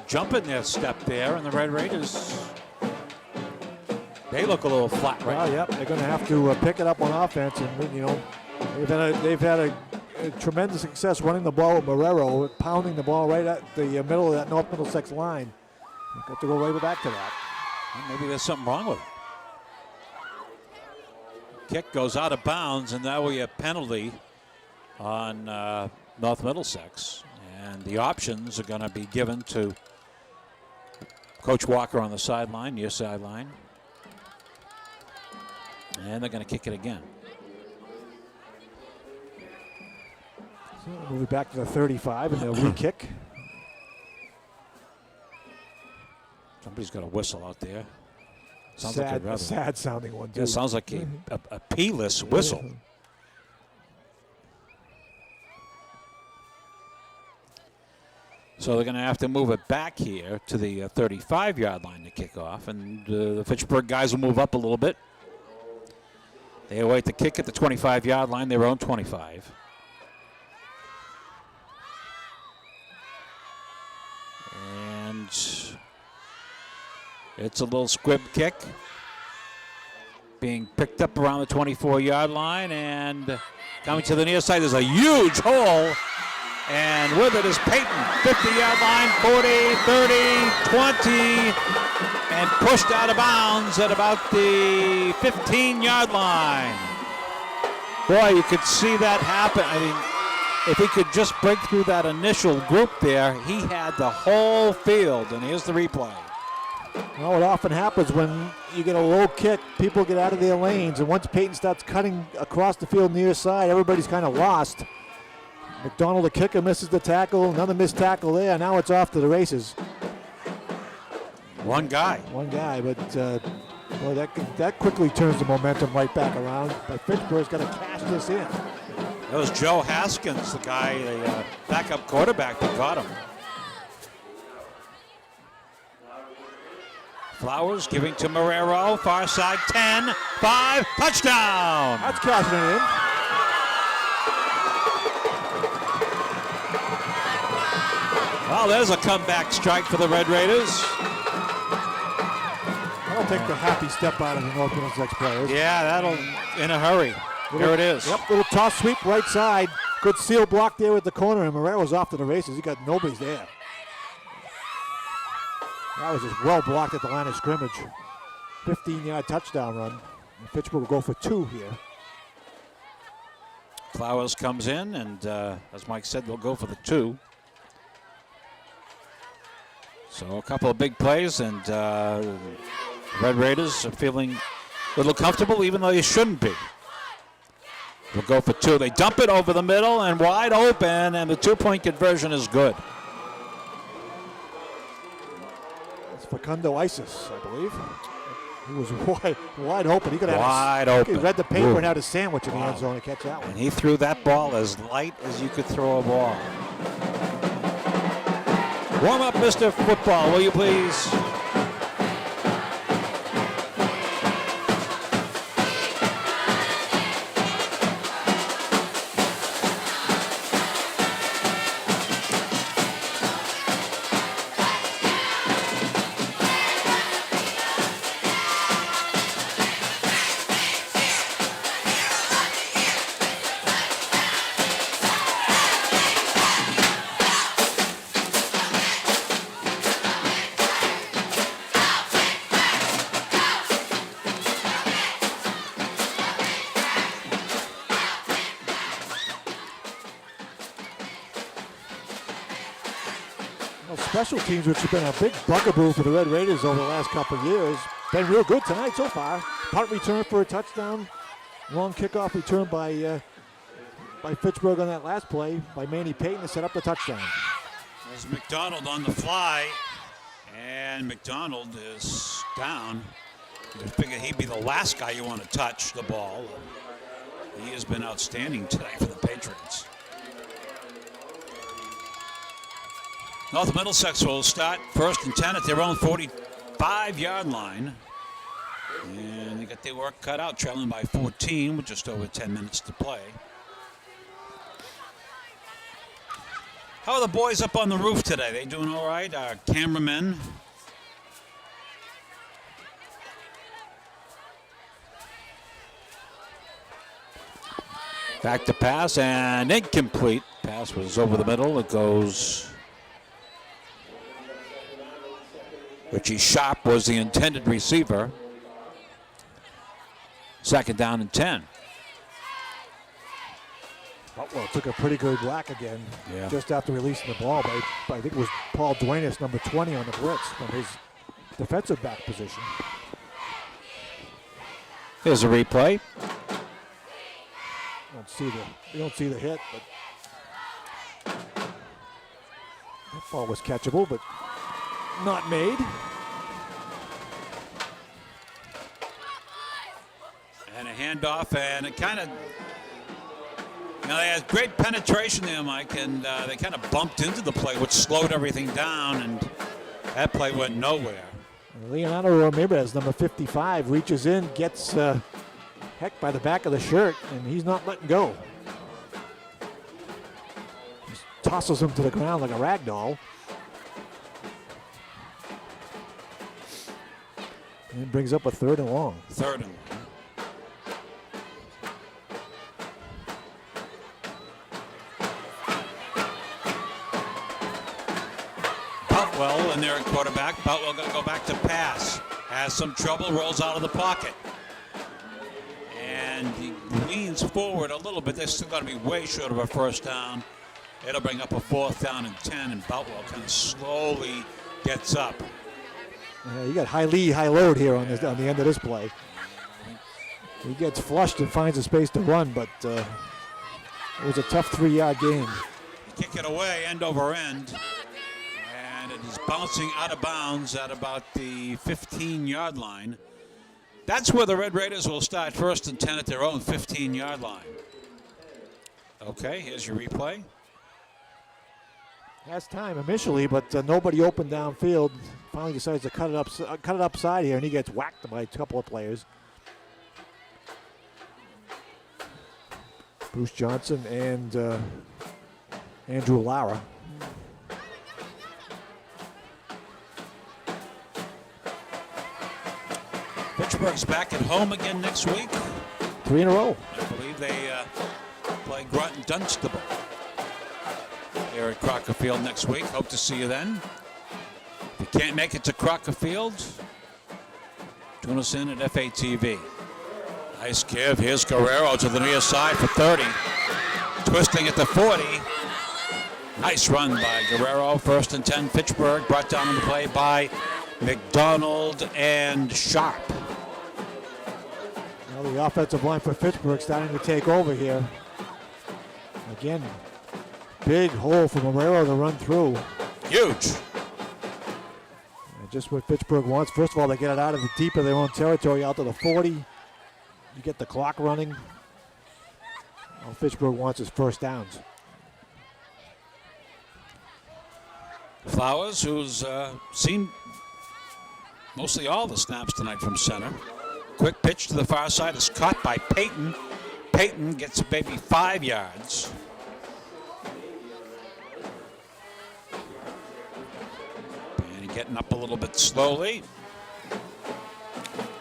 jump in their step there, and the Red Raiders, they look a little flat right now. Yep, they're going to have to pick it up on offense, and they've had a tremendous success running the ball with Marrero, pounding the ball right at the middle of that North Middlesex line. They've got to go right back to that. Well, maybe there's something wrong with it. Kick goes out of bounds, and now we have penalty on North Middlesex, and the options are going to be given to Coach Walker on the sideline, near sideline, and they're going to kick it again. So we'll move it back to the 35, and they'll re-kick. Somebody's got a whistle out there. Sounds sad, like a rather sad sounding one too. Yeah, sounds like a P-less whistle. So they're going to have to move it back here to the 35-yard line to kick off, and the Fitchburg guys will move up a little bit. They await the kick at the 25-yard line, their own 25. And it's a little squib kick being picked up around the 24-yard line, and coming to the near side, there's a huge hole. And with it is Peyton, 50-yard line, 40, 30, 20, and pushed out of bounds at about the 15-yard line. Boy, you could see that happen. I mean, if he could just break through that initial group there, he had the whole field. And here's the replay. Well, it often happens when you get a low kick, people get out of their lanes, and once Peyton starts cutting across the field near side, everybody's kind of lost. McDonald, the kicker, misses the tackle. Another missed tackle there. Now it's off to the races. One guy. One guy, but boy, that quickly turns the momentum right back around. But Fitchburg's got to cash this in. That was Joe Haskins, the guy, the backup quarterback that got him. Flowers giving to Marrero, far side 10, 5, touchdown! That's cashing it in. Well, there's a comeback strike for the Red Raiders. That'll take the happy step out of the North Middlesex players. Yeah, that'll, in a hurry. Here it is. Yep, little toss sweep right side. Good seal block there at the corner, and Marrero's off to the races. He got nobody's there. That was just well blocked at the line of scrimmage. 15-yard touchdown run. And Fitchburg will go for 2 here. Flowers comes in, and as Mike said, they'll go for the 2. So a couple of big plays, and Red Raiders are feeling a little comfortable, even though you shouldn't be. They'll go for 2. They dump it over the middle and wide open, and the 2-point conversion is good. It's Facundo Isis, I believe. He was wide open. He could have Wide open. He read the paper Ooh. and had a sandwich in the Wow. end zone to catch that one. And he threw that ball as light as you could throw a ball. Warm up, Mr. Football, will you please? Special teams, which have been a big bugaboo for the Red Raiders over the last couple of years, been real good tonight so far. Punt return for a touchdown. Long kickoff return by Fitchburg on that last play by Manny Payton to set up the touchdown. There's McDonald on the fly, and McDonald is down. You figure he'd be the last guy you want to touch the ball. He has been outstanding today for the Patriots. North Middlesex will start 1st and 10 at their own 45-yard line. And they got their work cut out, trailing by 14 with just over 10 minutes to play. How are the boys up on the roof today? They doing all right? Our cameramen. Back to pass and incomplete. Pass was over the middle. It goes. Richie Sharp was the intended receiver. 2nd down and 10. Well, took a pretty good whack again just after releasing the ball by I think it was Paul Duenas, number 20 on the blitz from his defensive back position. Here's a replay. You don't see the hit, but that ball was catchable, but not made. And a handoff, and it kind of, they had great penetration there, Mike, and they kind of bumped into the play, which slowed everything down, and that play went nowhere. Leonardo Ramirez, number 55, reaches in, gets heck by the back of the shirt, and he's not letting go. Just tosses him to the ground like a rag doll. And brings up a 3rd and long. 3rd and long. Boutwell in there at quarterback. Boutwell going to go back to pass. Has some trouble, rolls out of the pocket. And he leans forward a little bit. They're still going to be way short of a 1st down. It'll bring up a 4th down and 10, and Boutwell kind of slowly gets up. You got high lead, high load here on the end of this play. He gets flushed and finds a space to run, but it was a tough 3-yard gain. kick it away end over end. And it is bouncing out of bounds at about the 15-yard line. That's where the Red Raiders will start, 1st and 10 at their own 15-yard line. Okay, here's your replay. Has time initially, but nobody open downfield. Finally decides to cut it upside here, and he gets whacked by a couple of players. Bruce Johnson and Andrew Lara. Pittsburgh's back at home again next week. 3 in a row. I believe they play Groton Dunstable here at Crocker Field next week. Hope to see you then. If you can't make it to Crocker Field, tune us in at FATV. Nice give. Here's Guerrero to the near side for 30. Twisting at the 40. Nice run by Guerrero. 1st and 10 Pittsburgh. Brought down on the play by McDonald and Sharp. Now the offensive line for Pittsburgh starting to take over here. Again, big hole for Marrero to run through. Huge. And just what Pittsburgh wants. First of all, they get it out of the deep of their own territory, out to the 40. You get the clock running. All Pittsburgh wants is first downs. Flowers, who's seen mostly all the snaps tonight from center. Quick pitch to the far side is caught by Payton. Payton gets maybe 5 yards. And getting up a little bit slowly.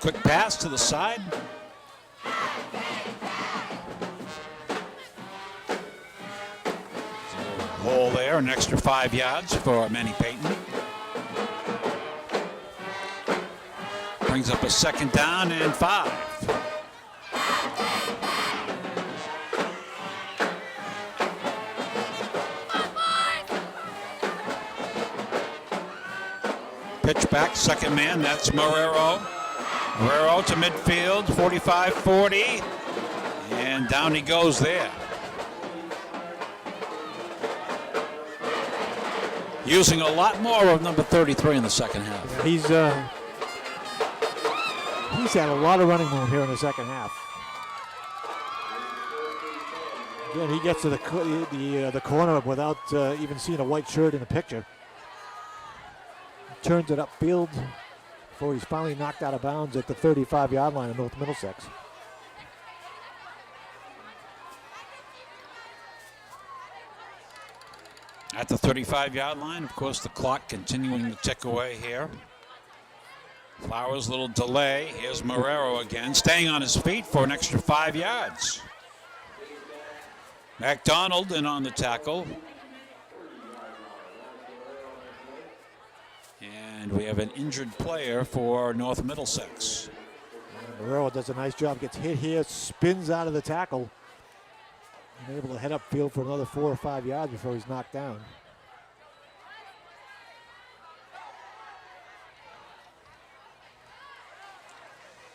Quick pass to the side. Hole there, an extra 5 yards for Manny Payton. Brings up a 2nd down and 5. Pitch back, 2nd man, that's Marrero. Marrero to midfield, 45-40. And down he goes there. Using a lot more of number 33 in the second half. He's had a lot of running room here in the second half. Again, he gets to the corner without even seeing a white shirt in the picture. Turns it upfield before he's finally knocked out of bounds at the 35-yard line of North Middlesex. At the 35-yard line, of course, the clock continuing to tick away here. Flowers, little delay. Here's Marrero again, staying on his feet for an extra 5 yards. McDonald in on the tackle. And we have an injured player for North Middlesex. Marrero does a nice job, gets hit here, spins out of the tackle, and able to head upfield for another 4 or 5 yards before he's knocked down.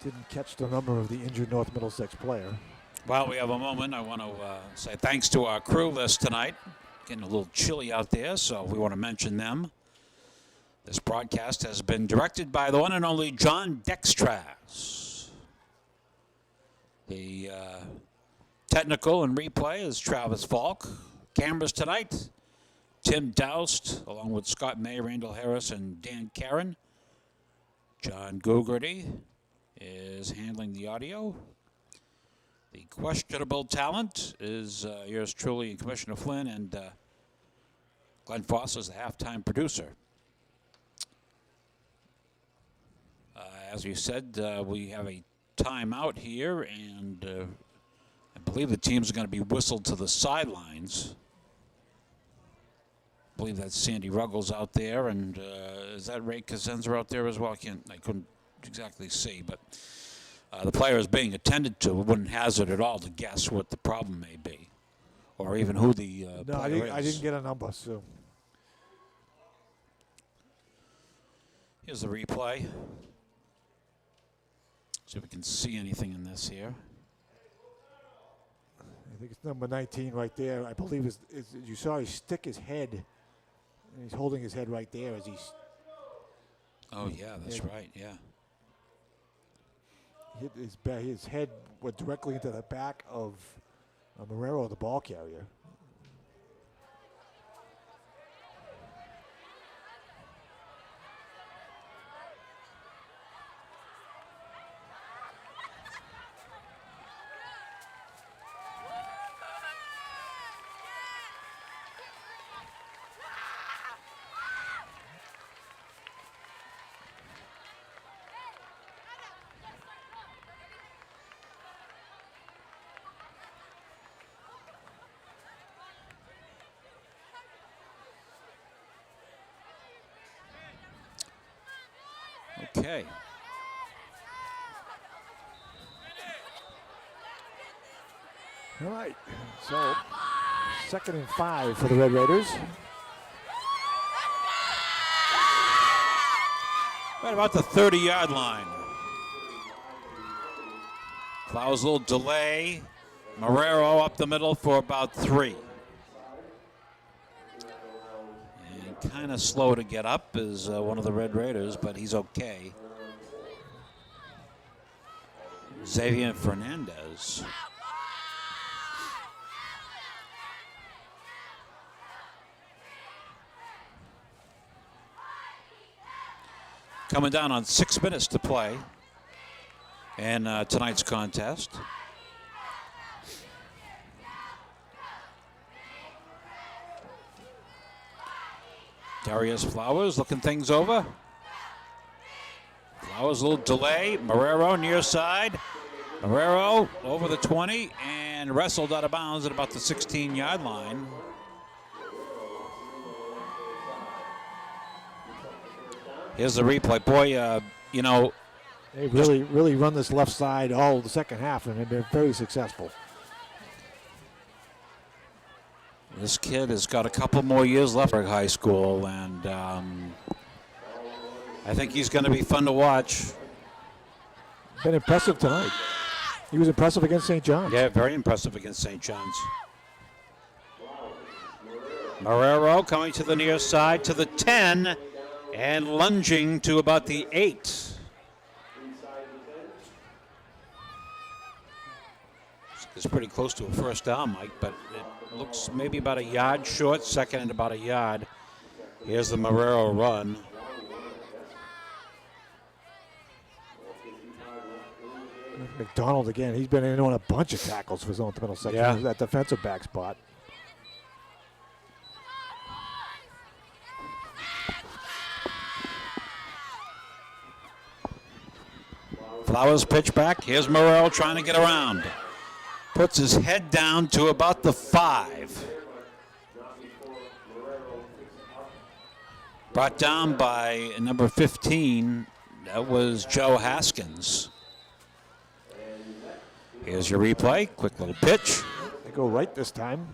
Didn't catch the number of the injured North Middlesex player. While we have a moment, I want to say thanks to our crew list tonight. Getting a little chilly out there, so we want to mention them. This broadcast has been directed by the one and only John Dextras. The technical and replay is Travis Falk. Cameras tonight, Tim Doust, along with Scott May, Randall Harris, and Dan Caron. John Gogarty is handling the audio. The questionable talent is yours truly, Commissioner Flynn, and Glenn Foss is the halftime producer. As you said, we have a timeout here, and I believe the teams are going to be whistled to the sidelines. I believe that's Sandy Ruggles out there, and is that Ray Cosenza out there as well? I couldn't exactly see, but the player is being attended to. It wouldn't hazard at all to guess what the problem may be, or even who the player is. I didn't get a number, so. Here's the replay. See if we can see anything in this here. think it's number 19 right there. I believe you saw he stick his head, and he's holding his head right there as he's Oh, yeah, that's right, yeah. hit his head went directly into the back of Marrero, the ball carrier. Okay. All right, so 2nd and 5 for the Red Raiders. Right about the 30-yard line. Flowers a little delay. Marrero up the middle for about 3. And kind of slow to get up is one of the Red Raiders, but he's okay. Xavier Fernandez. Coming down on 6 minutes to play in tonight's contest. Darius Flowers looking things over. Flowers a little delay. Marrero near side. Marrero over the 20 and wrestled out of bounds at about the 16-yard line. Here's the replay. Boy, you know. They really run this left side all the second half, and they've been very successful. This kid has got a couple more years left at high school, and I think he's going to be fun to watch. Been impressive tonight. He was impressive against St. John's. Yeah, very impressive against St. John's. Marrero coming to the near side to the 10 and lunging to about the 8. It's pretty close to a first down, Mike, but it looks maybe about a yard short, second and about a yard. Here's the Marrero run. McDonald again. He's been in on a bunch of tackles for his own Middlesex. Yeah. That defensive back spot. Flowers pitch back. Here's Marrero trying to get around. Puts his head down to about the 5. Brought down by number 15. That was Joe Haskins. Here's your replay. Quick little pitch. They go right this time.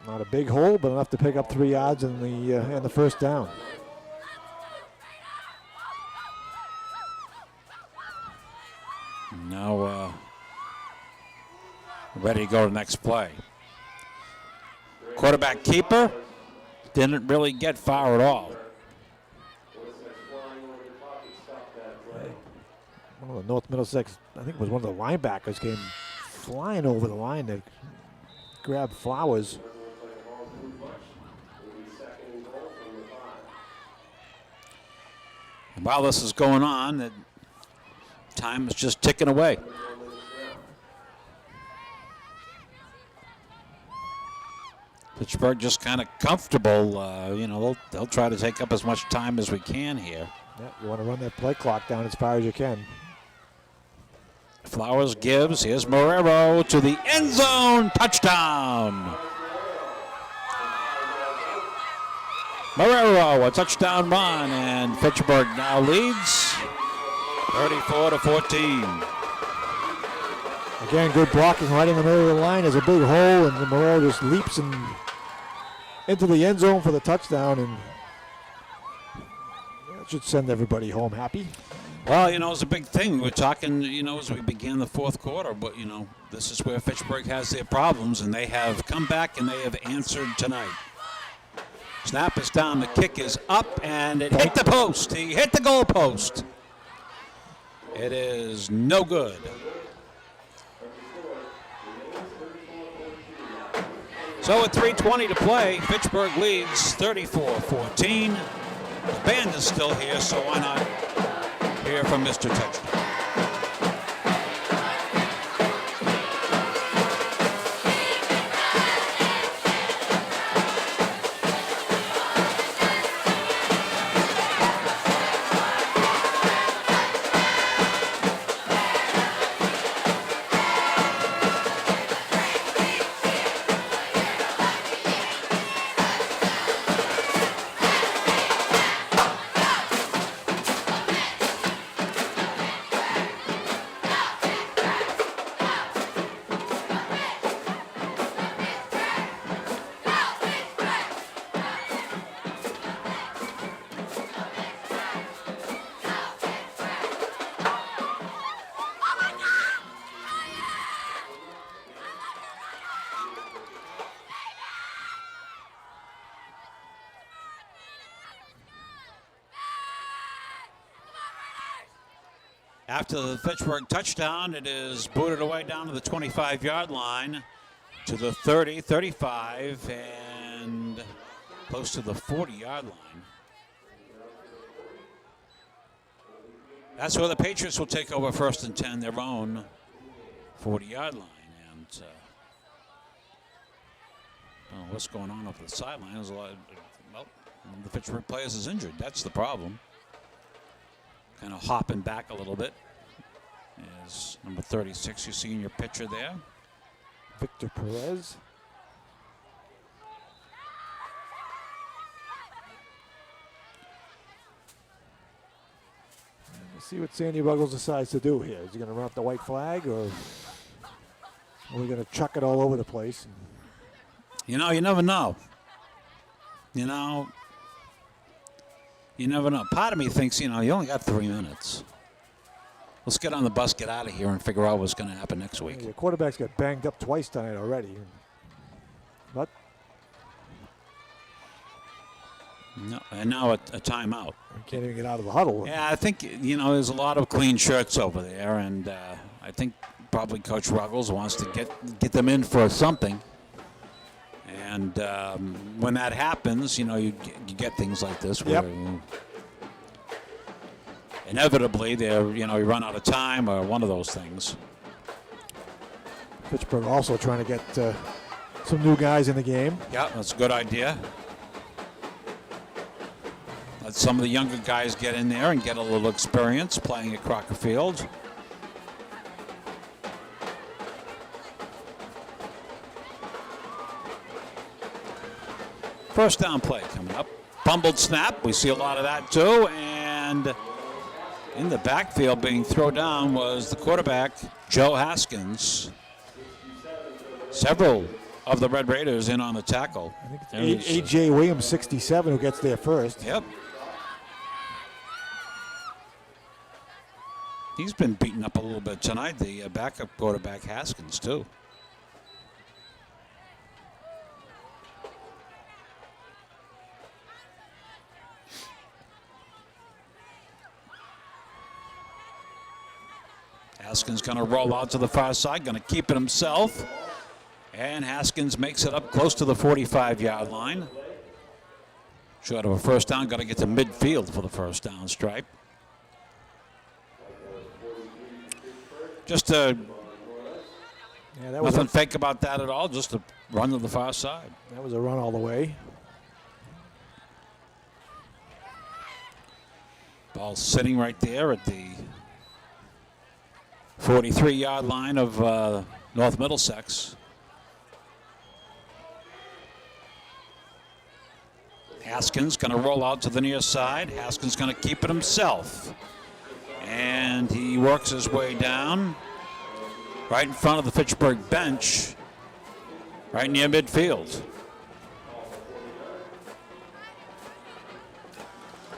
Not a big hole, but enough to pick up 3 yards in the first down. Now ready to go to the next play. Quarterback keeper didn't really get far at all. One of the North Middlesex, I think it was one of the linebackers, came flying over the line to grab Flowers. And while this is going on, the time is just ticking away. Pittsburgh just kind of comfortable. You know, they'll try to take up as much time as we can here. Yeah, you want to run that play clock down as far as you can. Flowers gives. Here's Marrero to the end zone. Touchdown. Marrero, a touchdown run, and Fitchburg now leads 34-14. Again, good blocking right in the middle of the line. There's a big hole, and Marrero just leaps into the end zone for the touchdown, and that should send everybody home happy. Well, it's a big thing. We were talking, as we began the fourth quarter, but, this is where Fitchburg has their problems, and they have come back and they have answered tonight. Snap is down, the kick is up, and it hit the post. He hit the goal post. It is no good. So with 3:20 to play, Fitchburg leads 34-14. The band is still here, so why not hear from Mr. Touchdown? After the Fitchburg touchdown, it is booted away down to the 25-yard line, to the 30, 35, and close to the 40-yard line. That's where the Patriots will take over 1st and 10, their own 40-yard line. And what's going on over the sideline? There's a lot. Well, one of the Fitchburg players is injured. That's the problem. Kind of hopping back a little bit is number 36. You see in your picture there. Victor Perez. Let's see what Sandy Ruggles decides to do here. Is he going to run up the white flag, or are we going to chuck it all over the place? You never know. You never know. Part of me thinks, you only got 3 minutes. Let's get on the bus, get out of here, and figure out what's going to happen next week. The quarterbacks got banged up twice tonight already. But No, and now a timeout. we can't even get out of the huddle. Yeah, I think, there's a lot of clean shirts over there, and I think probably Coach Ruggles wants to get them in for something. And when that happens, you get things like this where inevitably you run out of time or one of those things. Fitchburg also trying to get some new guys in the game. Yeah, that's a good idea. Let some of the younger guys get in there and get a little experience playing at Crocker Field. First down play coming up. Fumbled snap. We see a lot of that too. And in the backfield being thrown down was the quarterback, Joe Haskins. Several of the Red Raiders in on the tackle. I think it's A.J. Williams, 67, who gets there first. Yep. He's been beaten up a little bit tonight, the backup quarterback Haskins, too. Haskins going to roll out to the far side, going to keep it himself. And Haskins makes it up close to the 45-yard line. Short of a first down, got to get to midfield for the first down stripe. Just nothing fake about that at all, just a run to the far side. That was a run all the way. Ball sitting right there at the 43-yard line of North Middlesex. Haskins going to roll out to the near side. Haskins going to keep it himself. And he works his way down right in front of the Fitchburg bench, right near midfield.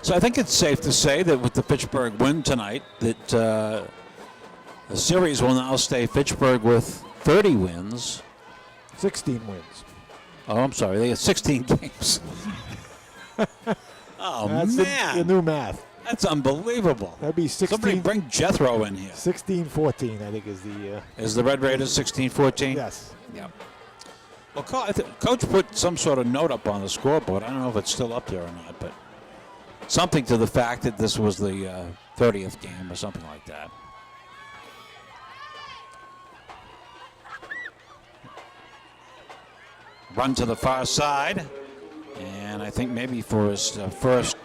So I think it's safe to say that with the Fitchburg win tonight, that the series will now stay Fitchburg with 30 wins. 16 wins. Oh, I'm sorry. They had 16 games. Oh, That's man. the new math. That's unbelievable. That'd be 16. Somebody bring Jethro in here. 16-14, I think, is the. Is the Red Raiders 16-14? Yes. Yeah. Well, Coach put some sort of note up on the scoreboard. I don't know if it's still up there or not, but something to the fact that this was the 30th game or something like that. Run to the far side, and I think maybe for his first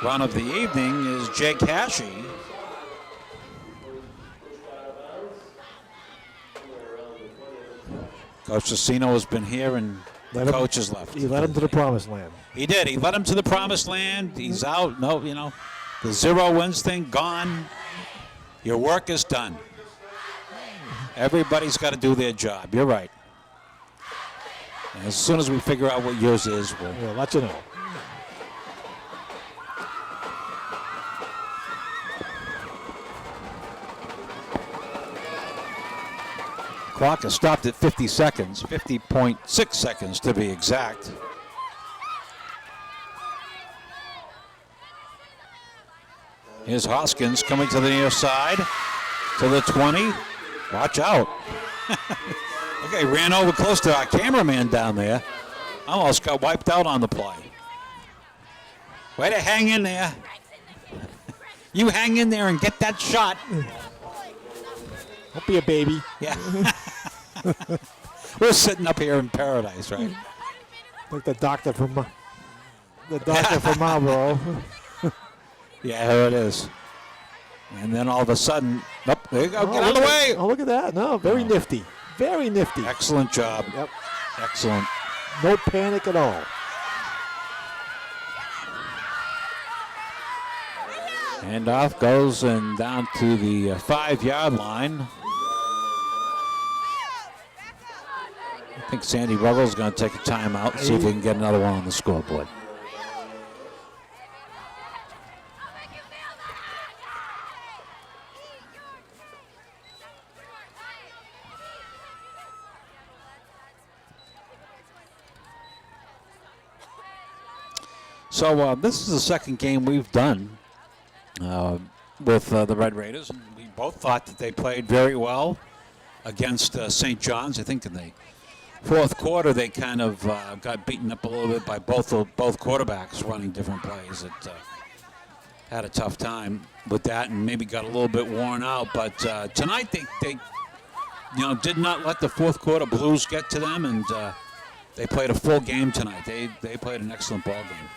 run of the evening is Jake Hashey. Coach Cicino has been here, and the coach has left. He led him to the promised land. He did. He led him to the promised land. He's out. No, the 0 wins thing, gone. Your work is done. Everybody's got to do their job. You're right. And as soon as we figure out what yours is, We'll let you know. Clock has stopped at 50 seconds, 50.6 seconds to be exact. Here's Hoskins coming to the near side, to the 20. Watch out. Okay, ran over close to our cameraman down there. Almost got wiped out on the play. Way to hang in there. You hang in there and get that shot. Don't be a baby. Yeah. We're sitting up here in paradise, right? Like the doctor from Marlboro. Yeah, here it is. And then all of a sudden, there you go. Get out of the way. Oh, look at that. No, very nifty. Very nifty. Excellent job. Yep. Excellent. No panic at all. Handoff goes and down to the 5-yard line. I think Sandy Ruggles is going to take a timeout and see if we can get another one on the scoreboard. So this is the second game we've done with the Red Raiders. And we both thought that they played very well against St. John's. I think in the fourth quarter they kind of got beaten up a little bit by both quarterbacks running different plays. It had a tough time with that and maybe got a little bit worn out. But tonight they did not let the fourth quarter blues get to them, and they played a full game tonight. They played an excellent ball game.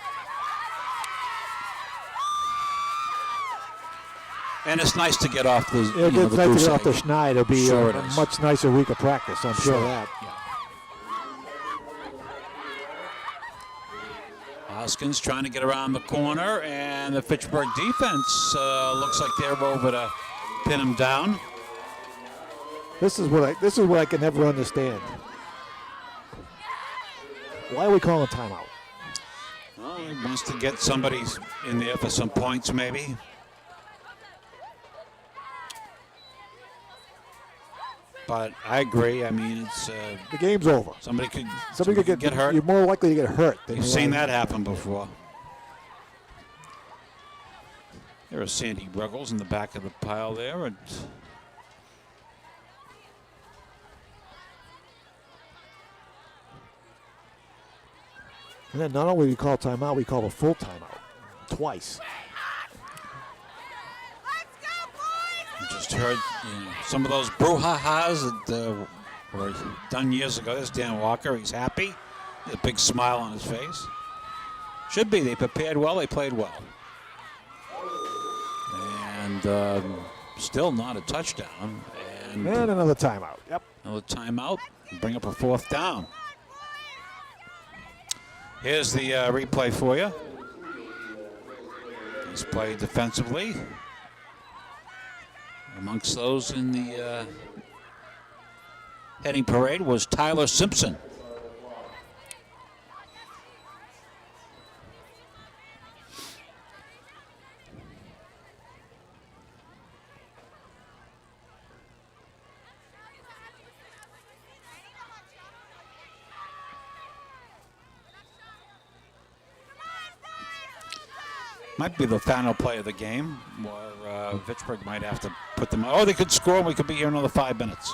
And it's nice to get off the. It's nice to goose get off the egg. schneid. It'll be Sure a it is. much nicer week of practice. I'm sure of that. Yeah. Hoskins trying to get around the corner, and the Fitchburg defense looks like they're over to pin him down. This is what I can never understand. Why are we calling a timeout? Well, he wants to get somebody in there for some points, maybe. But I agree. I mean, it's The game's over. somebody could get hurt. You're more likely to get hurt. Than You've you seen are- that happen before. There is Sandy Ruggles in the back of the pile there. And then not only we call timeout, we call a full timeout twice. I just heard some of those brouhahas that were done years ago. There's Dan Walker. He's happy. A big smile on his face. Should be. They prepared well. They played well. And still not a touchdown. And And another timeout. Yep. another timeout. Bring up a fourth down. Here's the replay for you. He's played defensively. Amongst those in the heading parade was Tyler Simpson. Might be the final play of the game, or Fitchburg might have to put them. Oh, they could score, and we could be here another 5 minutes.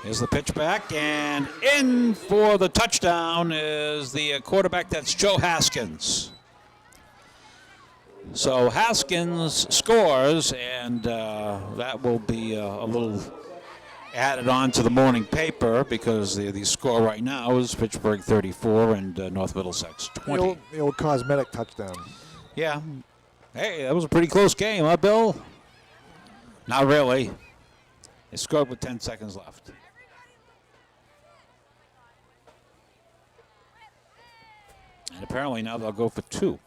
Here's the pitch back, and in for the touchdown is the quarterback. That's Joe Haskins. So Haskins scores, and that will be a little added on to the morning paper because the score right now is Fitchburg 34 and North Middlesex 20. The old cosmetic touchdown. Yeah. Hey, that was a pretty close game, huh, Bill? Not really. They scored with 10 seconds left. And apparently now they'll go for 2.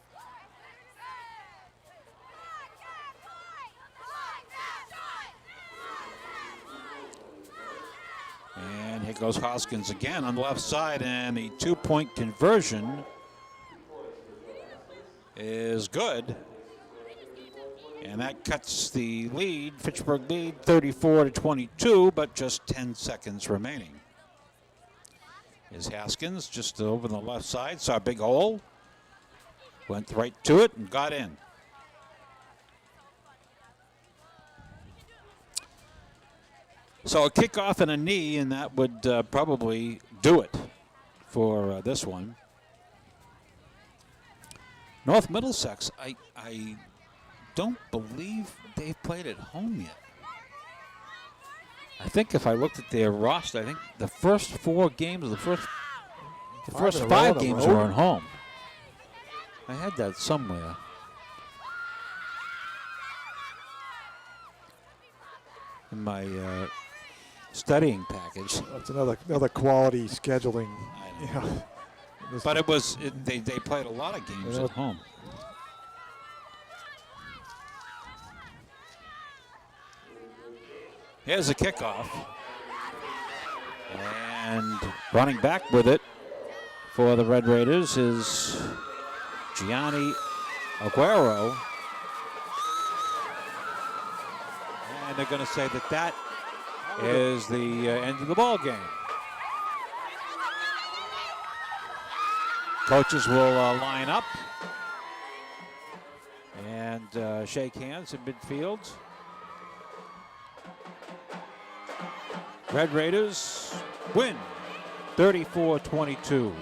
And here goes Hoskins again on the left side, and the 2-point conversion is good. And that cuts the lead, Fitchburg lead 34-22, but just 10 seconds remaining. Is Haskins just over the left side, saw a big hole, went right to it and got in. So a kickoff and a knee, and that would probably do it for this one. North Middlesex, I don't believe they've played at home yet. I think if I looked at their roster, I think the first 4 games, the first 5 games were at home. I had that somewhere. In my studying package. That's another quality scheduling. I know. But they played a lot of games at home. Here's a kickoff. And running back with it for the Red Raiders is Gianni Aguero. And they're going to say that is the end of the ball game. Coaches will line up and shake hands in midfield. Red Raiders win 34-22.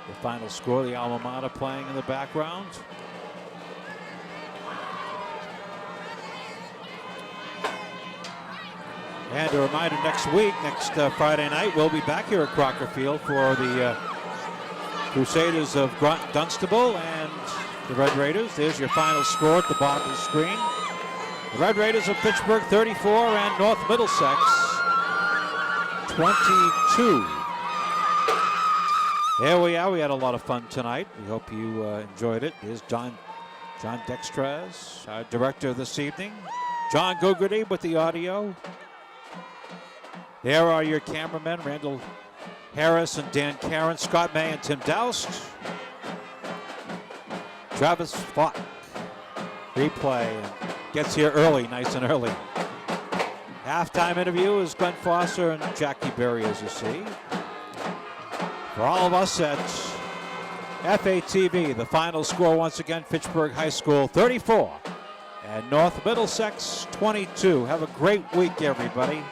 The final score, the alma mater playing in the background. And a reminder, next Friday night, we'll be back here at Crocker Field for the Crusaders of Dunstable and the Red Raiders. There's your final score at the bottom of the screen. The Red Raiders of Fitchburg 34 and North Middlesex 22. There we are. We had a lot of fun tonight. We hope you enjoyed it. Here's John Dextraz, our director this evening. John Gogarty with the audio. There are your cameramen, Randall Harris and Dan Karen, Scott May and Tim Doust. Travis Falk, replay, and gets here early, nice and early. Halftime interview is Glenn Foster and Jackie Berry, as you see. For all of us at FATV, the final score once again, Fitchburg High School 34 and North Middlesex 22. Have a great week, everybody.